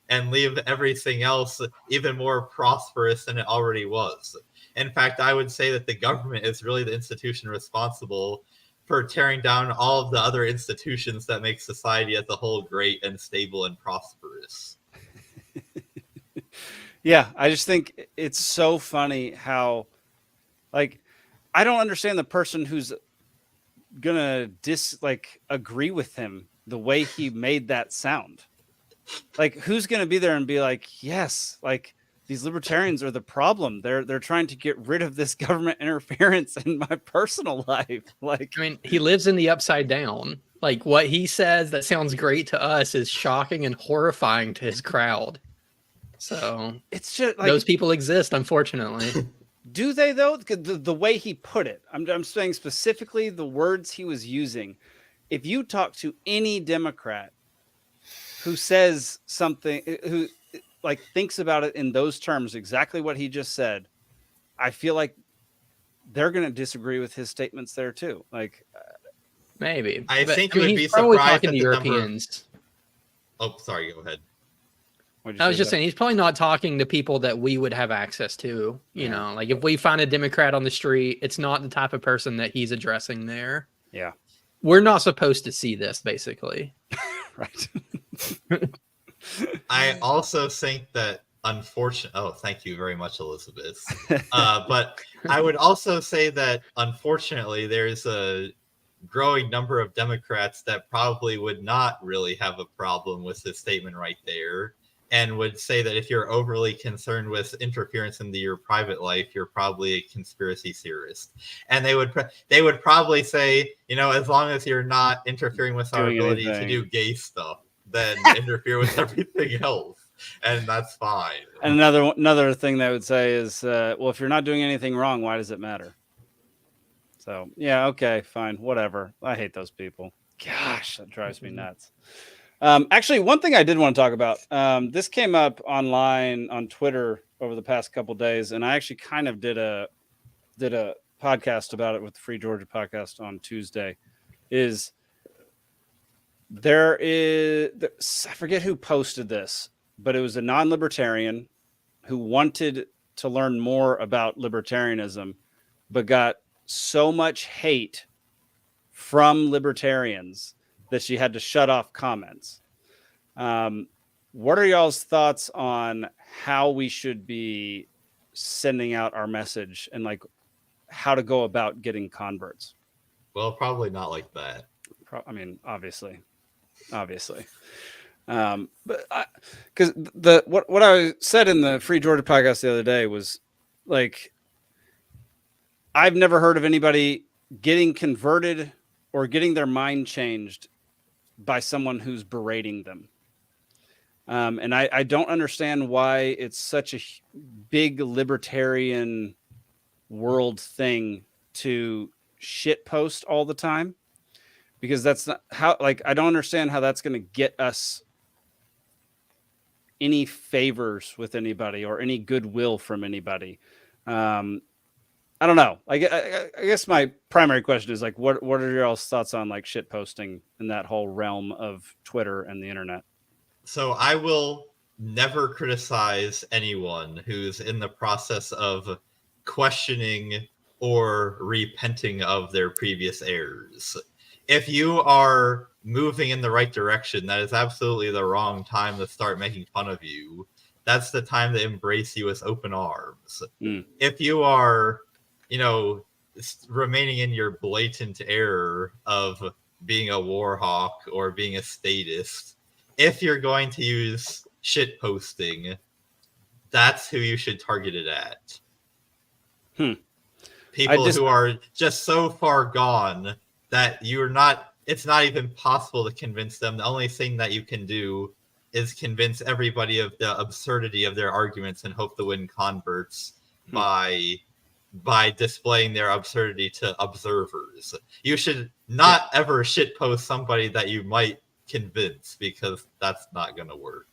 and leave everything else even more prosperous than it already was. In fact, I would say that the government is really the institution responsible for tearing down all of the other institutions that make society as a whole great and stable and prosperous. Yeah, I just think it's so funny how, like, I don't understand the person who's gonna agree with him the way he made that sound. Like, who's gonna be there and be like, yes, like these libertarians are the problem. They're trying to get rid of this government interference in my personal life. Like, I mean, he lives in the upside down. Like what he says that sounds great to us is shocking and horrifying to his crowd. So it's just like, those people exist, unfortunately. Do they though? The way he put it, I'm saying specifically the words he was using. If you talk to any Democrat who says something, who like thinks about it in those terms, exactly what he just said, I feel like they're going to disagree with his statements there too. Like, maybe. I think you would he's be probably surprised talking at to the number Europeans. Oh, sorry, go ahead. I was just saying he's probably not talking to people that we would have access to. You know, like if we find a Democrat on the street, it's not the type of person that he's addressing there. Yeah. We're not supposed to see this, basically. Right. I also think that thank you very much, Elizabeth. But I would also say that unfortunately there's a growing number of Democrats that probably would not really have a problem with this statement right there, and would say that if you're overly concerned with interference into your private life, you're probably a conspiracy theorist. And they would probably say, as long as you're not interfering with our ability to do gay stuff, then interfere with everything else, and that's fine. And another thing they would say is, well, if you're not doing anything wrong, why does it matter? So yeah, okay, fine, whatever. I hate those people. Gosh, that drives me nuts. Actually, one thing I did want to talk about, this came up online on Twitter over the past couple of days, and I actually kind of did a podcast about it with the Free Georgia podcast on Tuesday. I forget who posted this, but it was a non-libertarian who wanted to learn more about libertarianism, but got so much hate from libertarians that she had to shut off comments. What are y'all's thoughts on how we should be sending out our message and like how to go about getting converts? Well, probably not like that. I mean, obviously, but because what I said in the Free Georgia podcast the other day was like, I've never heard of anybody getting converted or getting their mind changed by someone who's berating them. And I don't understand why it's such a big libertarian world thing to shit post all the time, because that's not how, like, I don't understand how that's going to get us any favors with anybody or any goodwill from anybody. I I don't know. I guess my primary question is like, what are your all's thoughts on like shit posting in that whole realm of Twitter and the internet? So I will never criticize anyone who's in the process of questioning or repenting of their previous errors. If you are moving in the right direction, that is absolutely the wrong time to start making fun of you. That's the time to embrace you with open arms. If you are, remaining in your blatant error of being a war hawk or being a statist, if you're going to use shit posting, that's who you should target it at. People who are just so far gone that it's not even possible to convince them. The only thing that you can do is convince everybody of the absurdity of their arguments and hope to win converts by displaying their absurdity to observers. You should not ever shitpost somebody that you might convince, because that's not going to work.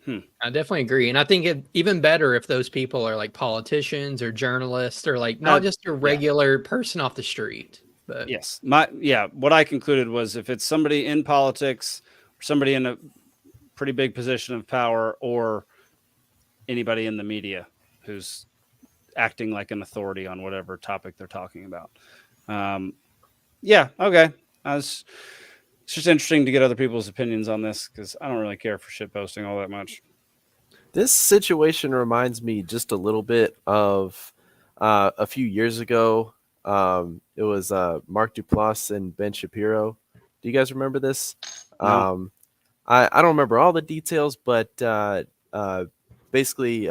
I definitely agree. And I think it even better if those people are like politicians or journalists or like not just a regular person off the street. But yes, what I concluded was if it's somebody in politics or somebody in a pretty big position of power or anybody in the media who's acting like an authority on whatever topic they're talking about. Okay. It's just interesting to get other people's opinions on this because I don't really care for shit posting all that much. This situation reminds me just a little bit of a few years ago. It was Mark Duplass and Ben Shapiro. Do you guys remember this? No. I don't remember all the details, but basically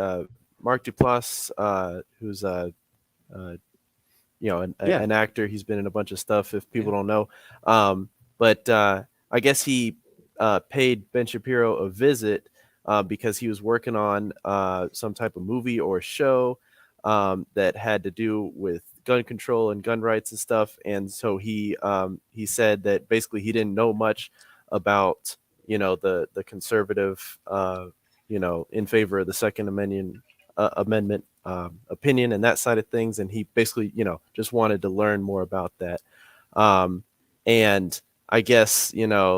Mark Duplass, who's an actor, he's been in a bunch of stuff if people don't know. But I guess he paid Ben Shapiro a visit because he was working on some type of movie or show that had to do with gun control and gun rights and stuff. And so he said that basically he didn't know much about, the conservative, in favor of the Second Amendment opinion and that side of things. And he basically, just wanted to learn more about that. And I guess,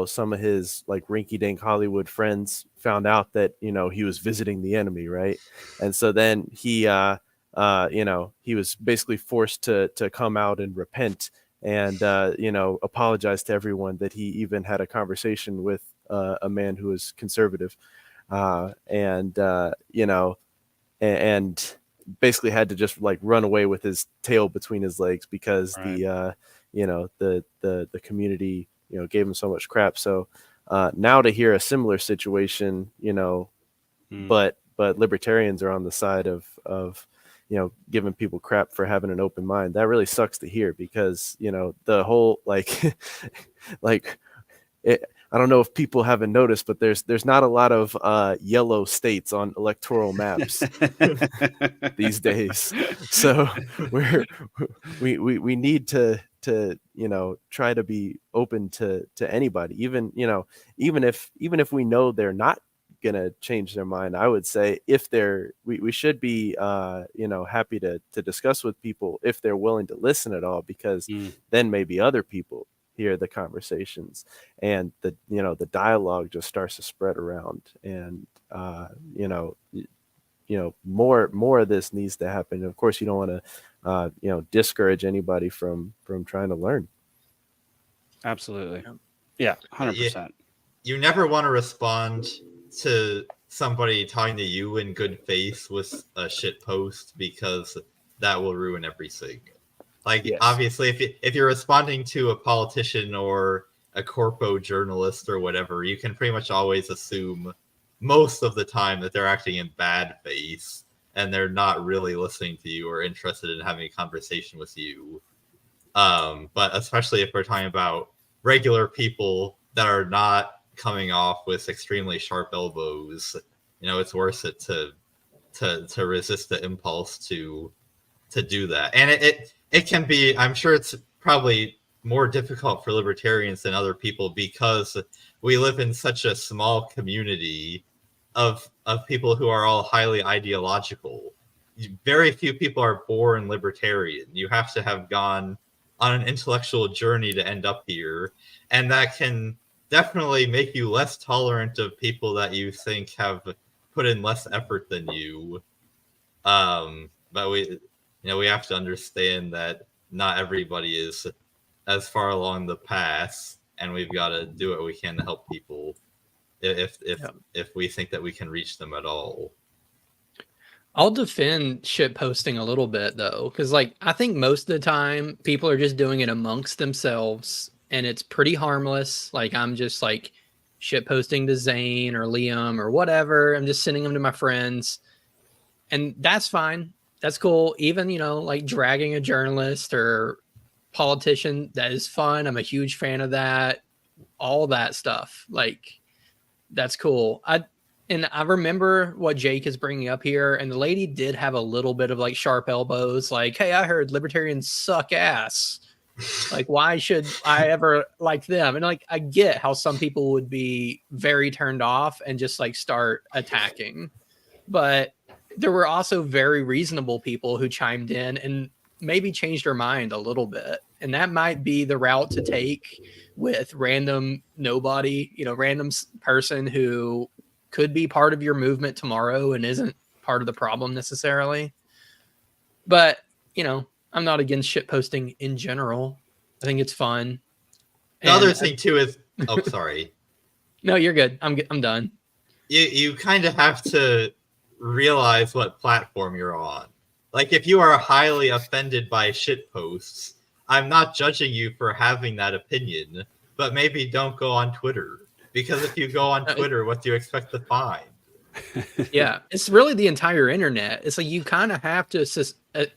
some of his like rinky-dink Hollywood friends found out that, he was visiting the enemy, right? And so then he was basically forced to come out and repent and, apologize to everyone that he even had a conversation with a man who was conservative and basically had to just like run away with his tail between his legs because the community, gave him so much crap. So now to hear a similar situation, but libertarians are on the side of giving people crap for having an open mind. That really sucks to hear because, the whole I don't know if people haven't noticed, but there's not a lot of yellow states on electoral maps these days. So we need to try to be open to anybody, even if we know they're not gonna change their mind. I would say if we should be happy to discuss with people if they're willing to listen at all, because then maybe other people hear the conversations and the dialogue just starts to spread around, and more of this needs to happen. And of course you don't want to discourage anybody from trying to learn. Absolutely. Yeah, 100%. You never want to respond to somebody talking to you in good faith with a shit post, because that will ruin everything. Obviously, if you're responding to a politician or a corpo journalist or whatever, you can pretty much always assume most of the time that they're acting in bad faith and they're not really listening to you or interested in having a conversation with you. But especially if we're talking about regular people that are not coming off with extremely sharp elbows, it's worth it to resist the impulse to do that. And it can be, I'm sure it's probably more difficult for libertarians than other people because we live in such a small community of people who are all highly ideological. very few people are born libertarian. You have to have gone on an intellectual journey to end up here, and that can definitely make you less tolerant of people that you think have put in less effort than you. But we have to understand that not everybody is as far along the path, and we've got to do what we can to help people if we think that we can reach them at all. I'll defend shit posting a little bit though, because like I think most of the time people are just doing it amongst themselves and it's pretty harmless. Like I'm just like shit posting to Zane or Liam or whatever. I'm just sending them to my friends. And that's fine. That's cool. Even, like dragging a journalist or politician, that is fun. I'm a huge fan of that. All that stuff. Like that's cool. And I remember what Jake is bringing up here, and the lady did have a little bit of like sharp elbows, like, hey, I heard libertarians suck ass. Like, why should I ever like them? And like, I get how some people would be very turned off and just like start attacking. But there were also very reasonable people who chimed in and maybe changed their mind a little bit. And that might be the route to take with random nobody, random person who could be part of your movement tomorrow and isn't part of the problem necessarily. But, I'm not against shit posting in general. I think it's fun. The other thing too is, oh, sorry. No, you're good. I'm done. You kind of have to realize what platform you're on. Like if you are highly offended by shit posts, I'm not judging you for having that opinion, but maybe don't go on Twitter. Because if you go on Twitter, what do you expect to find? Yeah, it's really the entire internet. It's like you kind of have to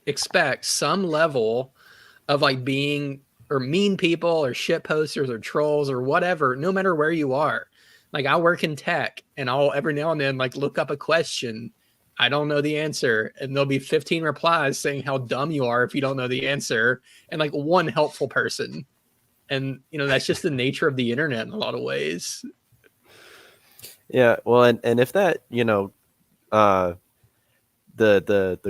expect some level of like being or mean people or shit posters or trolls or whatever, no matter where you are. Like I work in tech and I'll every now and then like look up a question. I don't know the answer. And there'll be 15 replies saying how dumb you are if you don't know the answer. And like one helpful person. And, that's just the nature of the internet in a lot of ways. Yeah. Well, and if that, the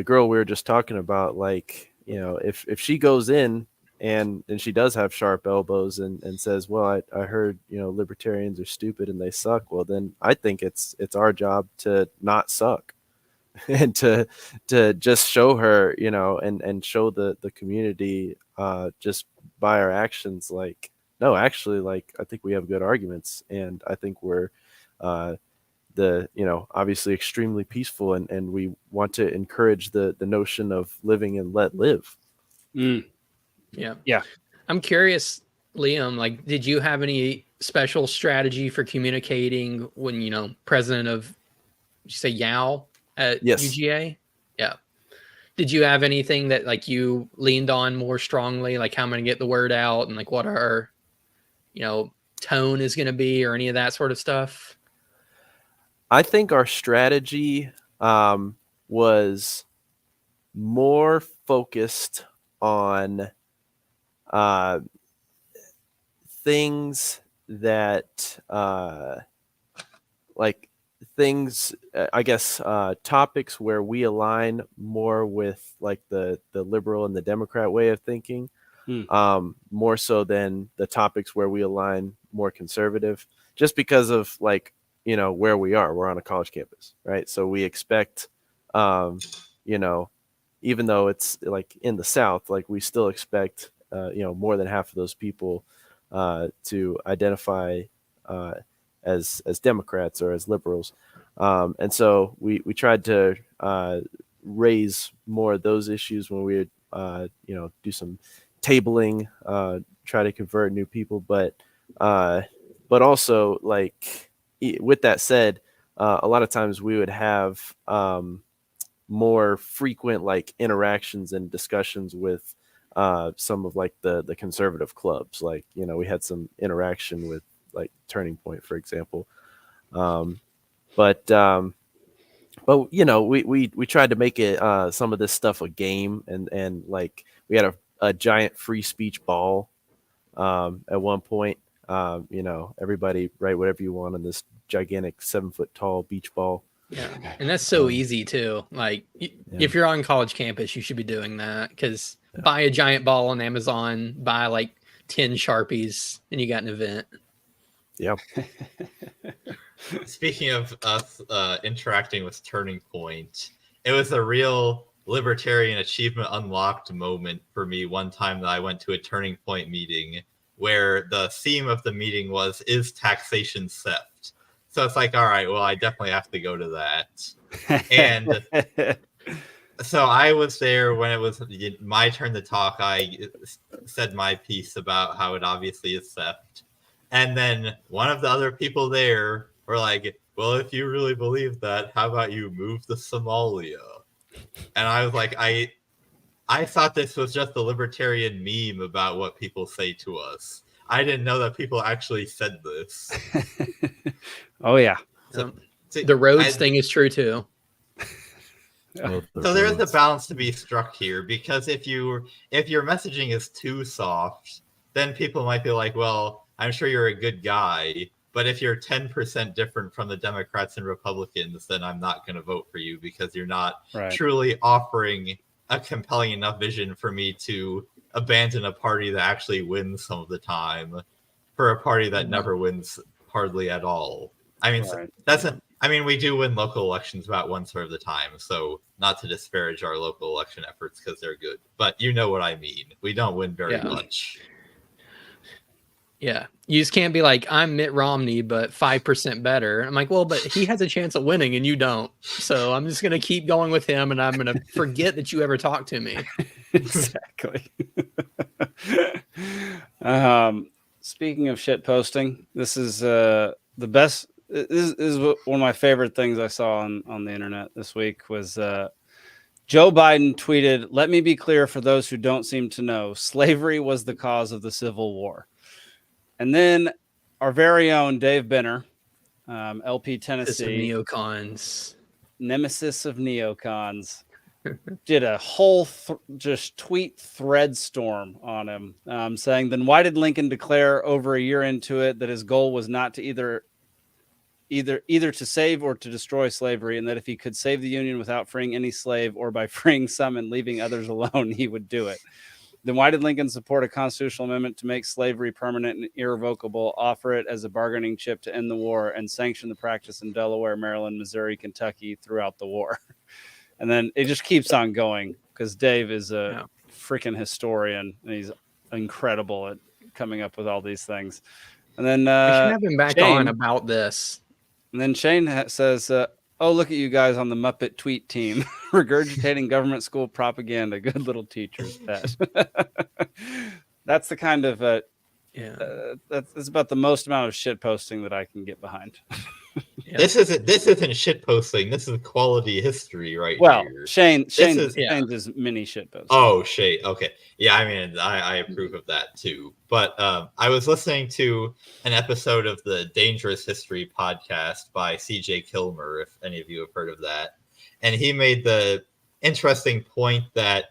girl we were just talking about, like, if she goes in and she does have sharp elbows and says, well, I heard, libertarians are stupid and they suck. Well, then I think it's our job to not suck and to just show her, and show the community just by our actions, like, no, actually, like, I think we have good arguments, and I think we're obviously extremely peaceful, and we want to encourage the notion of living and let live. Yeah. I'm curious, Liam, like, did you have any special strategy for communicating when, president of, did you say Yao at UGA? Yeah. Did you have anything that like you leaned on more strongly, like how I'm going to get the word out and like what our, tone is going to be or any of that sort of stuff? I think our strategy was more focused on things that I guess topics where we align more with like the liberal and the Democrat way of thinking, more so than the topics where we align more conservative, just because of like, where we are. We're on a college campus, right? So we expect, even though it's like in the South, like we still expect, more than half of those people to identify as Democrats or as liberals. And so we tried to raise more of those issues when we would, do some tabling, try to convert new people. But also, like, with that said, a lot of times we would have more frequent like interactions and discussions with some of like the conservative clubs. Like, we had some interaction with like Turning Point, for example. But we tried to make it some of this stuff a game, and like we had a giant free speech ball at one point. Everybody write whatever you want on this gigantic 7-foot tall beach ball. Yeah, and that's so easy too. Like, if you're on college campus, you should be doing that because buy a giant ball on Amazon, buy like 10 Sharpies, and you got an event. Yep. Speaking of us interacting with Turning Point, it was a real Libertarian achievement unlocked moment for me one time that I went to a Turning Point meeting where the theme of the meeting was, is taxation theft? So it's like, all right, well, I definitely have to go to that. And so I was there when it was my turn to talk. I said my piece about how it obviously is theft. And then one of the other people there were like, well, if you really believe that, how about you move to Somalia? And I was like, I thought this was just a Libertarian meme about what people say to us. I didn't know that people actually said this. Oh, yeah. So, the roads thing is true, too. So there is a balance to be struck here, because if your messaging is too soft, then people might be like, well, I'm sure you're a good guy, but if you're 10% different from the Democrats and Republicans, then I'm not going to vote for you because you're not truly offering a compelling enough vision for me to abandon a party that actually wins some of the time for a party that never wins hardly at all. I mean, we do win local elections about one third of the time, so not to disparage our local election efforts because they're good, but you know what I mean. We don't win very much. Yeah, you just can't be like, I'm Mitt Romney, but 5% better. I'm like, well, but he has a chance of winning and you don't. So I'm just going to keep going with him, and I'm going to forget that you ever talked to me. Exactly. Speaking of shit posting, this is the best. This is one of my favorite things I saw on the internet this week was Joe Biden tweeted, "Let me be clear for those who don't seem to know, slavery was the cause of the Civil War." And then our very own Dave Benner, LP Tennessee, nemesis of neocons, did a whole just tweet thread storm on him, saying, then why did Lincoln declare over a year into it that his goal was not to either to save or to destroy slavery, and that if he could save the Union without freeing any slave or by freeing some and leaving others alone, he would do it? Then why did Lincoln support a constitutional amendment to make slavery permanent and irrevocable, offer it as a bargaining chip to end the war, and sanction the practice in Delaware, Maryland, Missouri, Kentucky throughout the war? And then it just keeps on going because Dave is a freaking historian and he's incredible at coming up with all these things. And then we should have him back on about this. And then Shane says, oh, look at you guys on the Muppet tweet team regurgitating government school propaganda. Good little teachers. That's the kind of that's about the most amount of shit posting that I can get behind. This isn't shit posting. This is quality history here. Well, Shane's is mini shit posting. Oh, Shane. Okay. Yeah, I mean, I approve of that too. But I was listening to an episode of the Dangerous History podcast by CJ Kilmer, if any of you have heard of that. And he made the interesting point that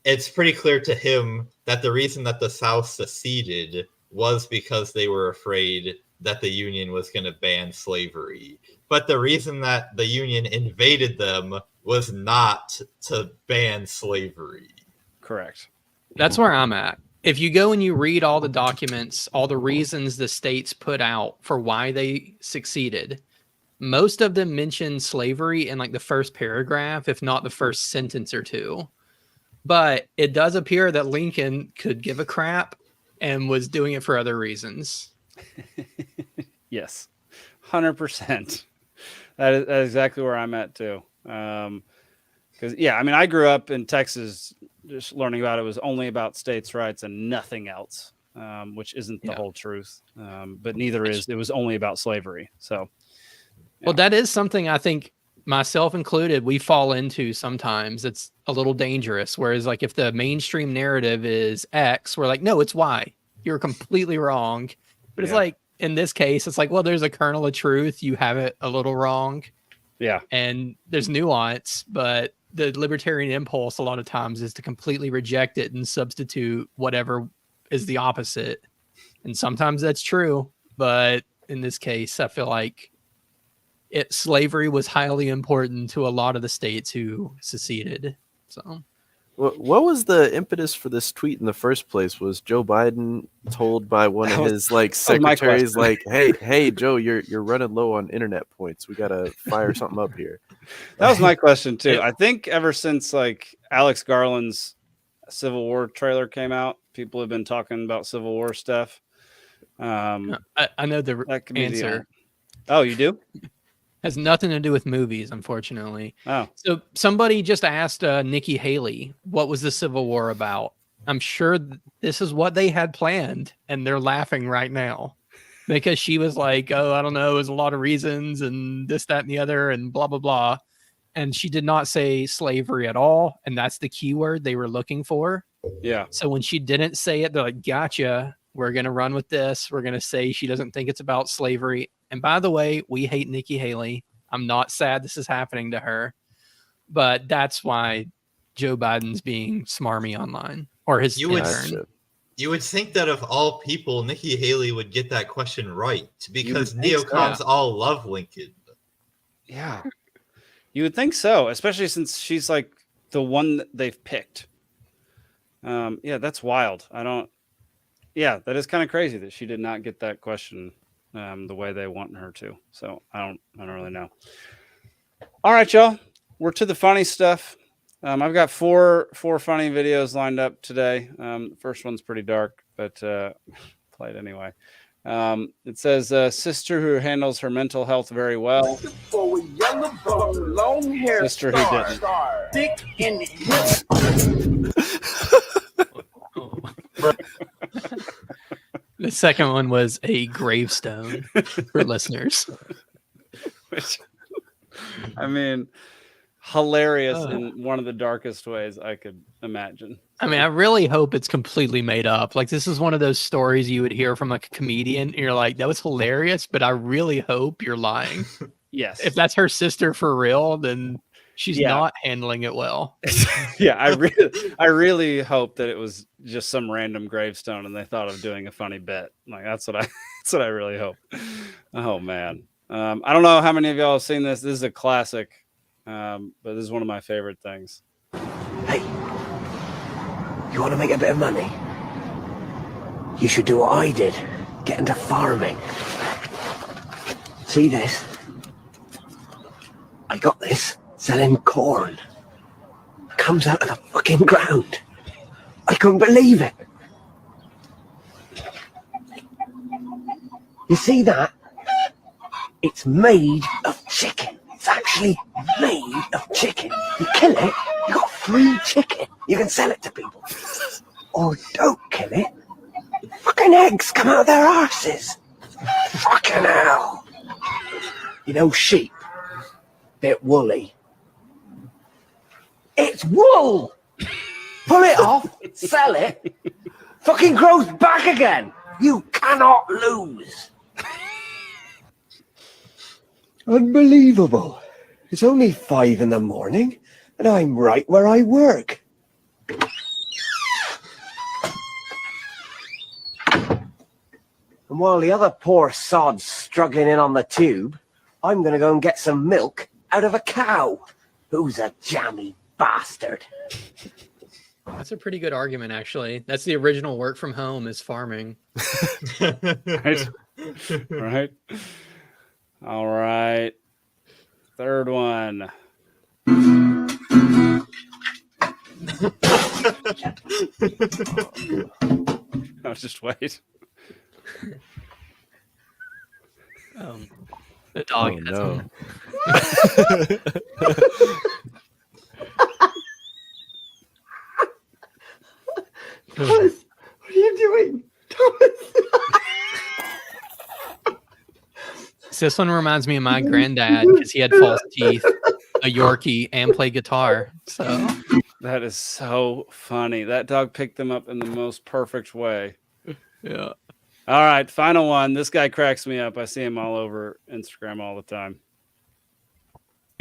it's pretty clear to him that the reason that the South seceded was because they were afraid that the Union was going to ban slavery. But the reason that the Union invaded them was not to ban slavery. Correct. That's where I'm at. If you go and you read all the documents, all the reasons the states put out for why they succeeded, most of them mention slavery in like the first paragraph, if not the first sentence or two. But it does appear that Lincoln could give a crap and was doing it for other reasons. Yes, 100%. That is exactly where I'm at too. Because I mean, I grew up in Texas, just learning about it was only about states' rights and nothing else, which isn't the whole truth. But neither is it was only about slavery. So, well, that is something I think myself included we fall into sometimes. It's a little dangerous. Whereas, like, if the mainstream narrative is X, we're like, no, it's Y. You're completely wrong. But it's like, in this case, it's like, well, there's a kernel of truth. You have it a little wrong. Yeah. And there's nuance, but the libertarian impulse a lot of times is to completely reject it and substitute whatever is the opposite. And sometimes that's true. But in this case, I feel like slavery was highly important to a lot of the states who seceded. So, what was the impetus for this tweet in the first place? Was Joe Biden told by one of his secretaries, hey, Joe, you're running low on internet points. We gotta fire something up here. That was my question too. I think ever since Alex Garland's Civil War trailer came out, people have been talking about Civil War stuff. I know the answer. Oh, you do? Has nothing to do with movies, unfortunately. Oh. So somebody just asked Nikki Haley, what was the Civil War about? I'm sure this is what they had planned, and they're laughing right now because she was like, oh, I don't know, there's a lot of reasons and this, that, and the other, and blah, blah, blah. And she did not say slavery at all. And that's the keyword they were looking for. Yeah. So when she didn't say it, they're like, gotcha. We're going to run with this. We're going to say she doesn't think it's about slavery. And by the way, we hate Nikki Haley. I'm not sad this is happening to her, but that's why Joe Biden's being smarmy online, or his intern. You would think that of all people, Nikki Haley would get that question right because neocons all love Lincoln. Yeah. You would think so, especially since she's the one that they've picked. Yeah, that's wild. Yeah, that is kind of crazy that she did not get that question the way they want her to. So I don't really know. All right, y'all. We're to the funny stuff. I've got four funny videos lined up today. The first one's pretty dark, but play it anyway. It says sister who handles her mental health very well. Long hair sister who didn't. Thick in the The second one was a gravestone for listeners. Which, I mean, hilarious in one of the darkest ways I could imagine. I mean, I really hope it's completely made up. This is one of those stories you would hear from a comedian. And you're like, that was hilarious, but I really hope you're lying. Yes. If that's her sister for real, then she's not handling it well. Yeah, I really hope that it was just some random gravestone and they thought of doing a funny bit. That's what I really hope. Oh man. I don't know how many of y'all have seen this. This is a classic. But this is one of my favorite things. Hey, you want to make a bit of money? You should do what I did. Get into farming. See this? I got this selling corn. Comes out of the fucking ground. I couldn't believe it. You see that? It's made of chicken. It's actually made of chicken. You kill it, you got free chicken. You can sell it to people. Or don't kill it. Fucking eggs come out of their arses. Fucking hell. You know sheep? Bit woolly. It's wool! Pull it off, sell it, fucking grows back again. You cannot lose. Unbelievable. It's only 5 in the morning and I'm right where I work. And while the other poor sod's struggling in on the tube, I'm going to go and get some milk out of a cow. Who's a jammy bastard. That's a pretty good argument, actually. That's the original work from home is farming. Right. Right. All right. Third one. No, just wait. The dog. Oh, no. Thomas, what are you doing? Thomas. So this one reminds me of my granddad because he had false teeth, a Yorkie, and played guitar. So that is so funny. That dog picked them up in the most perfect way. Yeah. All right, final one. This guy cracks me up. I see him all over Instagram all the time.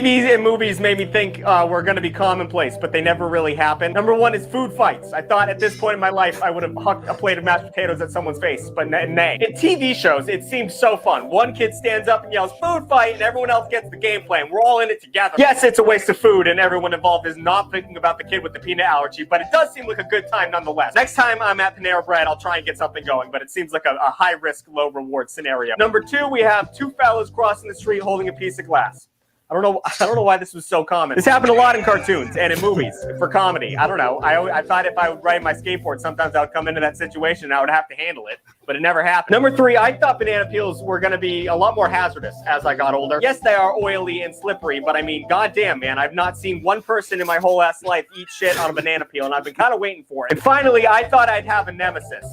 TVs and movies made me think were going to be commonplace, but they never really happen. Number one is food fights. I thought at this point in my life I would have hucked a plate of mashed potatoes at someone's face, but nay. In TV shows, it seems so fun. One kid stands up and yells, "Food fight," and everyone else gets the game plan. We're all in it together. Yes, it's a waste of food, and everyone involved is not thinking about the kid with the peanut allergy, but it does seem like a good time nonetheless. Next time I'm at Panera Bread, I'll try and get something going, but it seems like a high-risk, low-reward scenario. Number two, we have two fellas crossing the street holding a piece of glass. I don't know why this was so common. This happened a lot in cartoons and in movies for comedy. I don't know. I thought if I would ride my skateboard, sometimes I would come into that situation and I would have to handle it, but it never happened. Number three, I thought banana peels were going to be a lot more hazardous as I got older. Yes, they are oily and slippery, but I mean, goddamn, man, I've not seen one person in my whole ass life eat shit on a banana peel, and I've been kind of waiting for it. And finally, I thought I'd have a nemesis.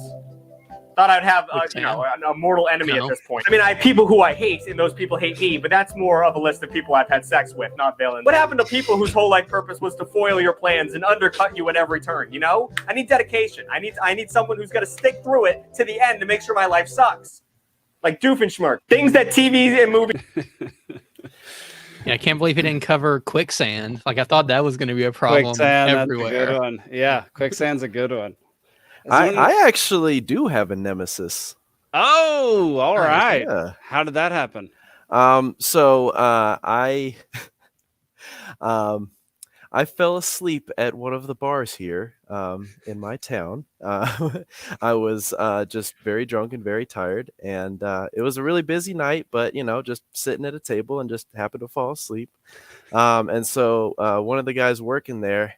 Thought I'd have a mortal enemy at this point. I mean, I have people who I hate, and those people hate me, but that's more of a list of people I've had sex with, not villains. What happened to people whose whole life purpose was to foil your plans and undercut you at every turn, you know? I need dedication. I need someone who's going to stick through it to the end to make sure my life sucks. Like Doofenshmirtz. Things that TVs and movies... Yeah, I can't believe he didn't cover quicksand. Like, I thought that was going to be a problem quicksand, everywhere. That's a good one. Yeah, quicksand's a good one. I actually do have a nemesis. Oh, all right. Yeah. How did that happen? I fell asleep at one of the bars here in my town. I was just very drunk and very tired, and it was a really busy night, but just sitting at a table and just happened to fall asleep. And so one of the guys working there,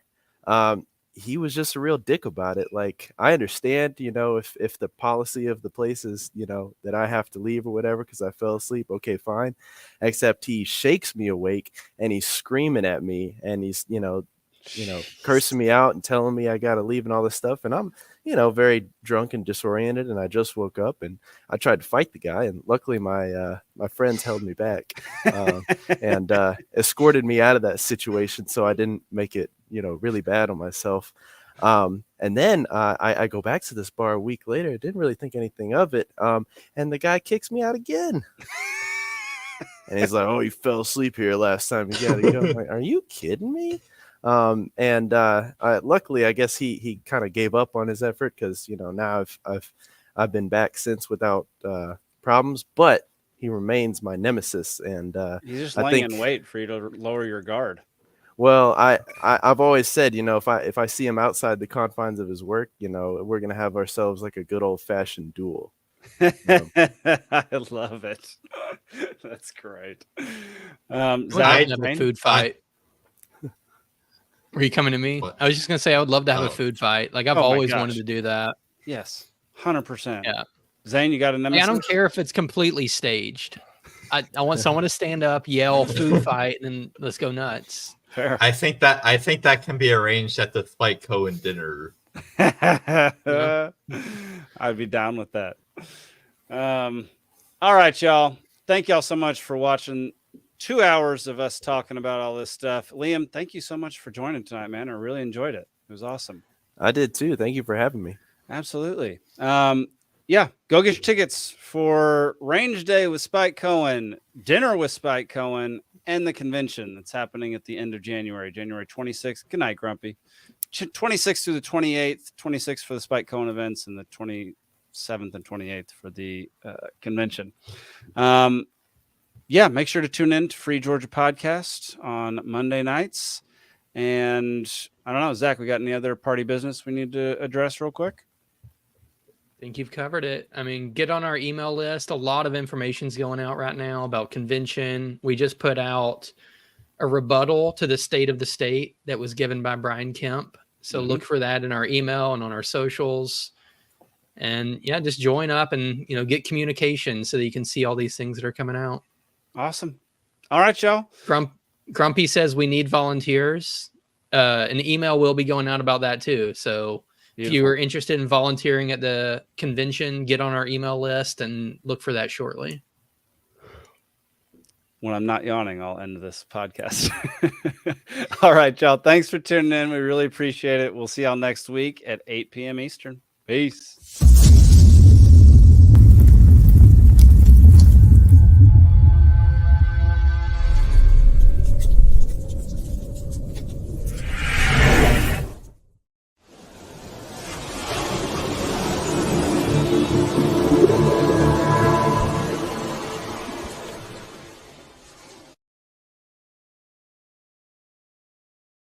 he was just a real dick about it. Like, I understand, if the policy of the place is, that I have to leave or whatever because I fell asleep, okay, fine. Except he shakes me awake and he's screaming at me and he's, cursing me out and telling me I got to leave and all this stuff. And I'm, very drunk and disoriented, and I just woke up and I tried to fight the guy, and luckily my friends held me back and escorted me out of that situation so I didn't make it, really bad on myself. And then I go back to this bar a week later, didn't really think anything of it. And the guy kicks me out again. And he's like, "Oh, you fell asleep here last time. You gotta go." I'm like, "Are you kidding me?" Luckily, I guess he kind of gave up on his effort because now I've been back since without problems, but he remains my nemesis. And he's just laying in wait for you to lower your guard. Well, I've always said, if I see him outside the confines of his work, we're gonna have ourselves like a good old fashioned duel. I love it. That's great. Zach, have a food fight. Were you coming to me? What? I was just gonna say I would love to have a food fight. Like, I've always wanted to do that. Yes, 100%. Yeah. Zane, you got a nemesis? I don't care if it's completely staged. I want someone to stand up, yell, food fight, and then let's go nuts. Fair. I think that can be arranged at the Spike Cohen dinner. I'd be down with that. All right, y'all. Thank y'all so much for watching 2 hours of us talking about all this stuff. Liam, thank you so much for joining tonight, man. I really enjoyed it. It was awesome. I did too. Thank you for having me. Absolutely. Yeah, go get your tickets for Range Day with Spike Cohen, dinner with Spike Cohen, and the convention that's happening at the end of January 26th. Good night, Grumpy. 26th through the 28th, 26th for the Spike Cohen events, and the 27th and 28th for the convention. Yeah, make sure to tune in to Free Georgia Podcast on Monday nights. And I don't know, Zach, we got any other party business we need to address real quick? I think you've covered it. I mean, get on our email list. A lot of information's going out right now about convention. We just put out a rebuttal to the state of the state that was given by Brian Kemp. So look for that in our email and on our socials. And yeah, just join up and, get communication so that you can see all these things that are coming out. Awesome. All right, y'all. Grumpy says we need volunteers. An email will be going out about that too. So if you are interested in volunteering at the convention, get on our email list and look for that shortly. When I'm not yawning, I'll end this podcast. All right, y'all. Thanks for tuning in. We really appreciate it. We'll see y'all next week at 8 p.m. Eastern. Peace.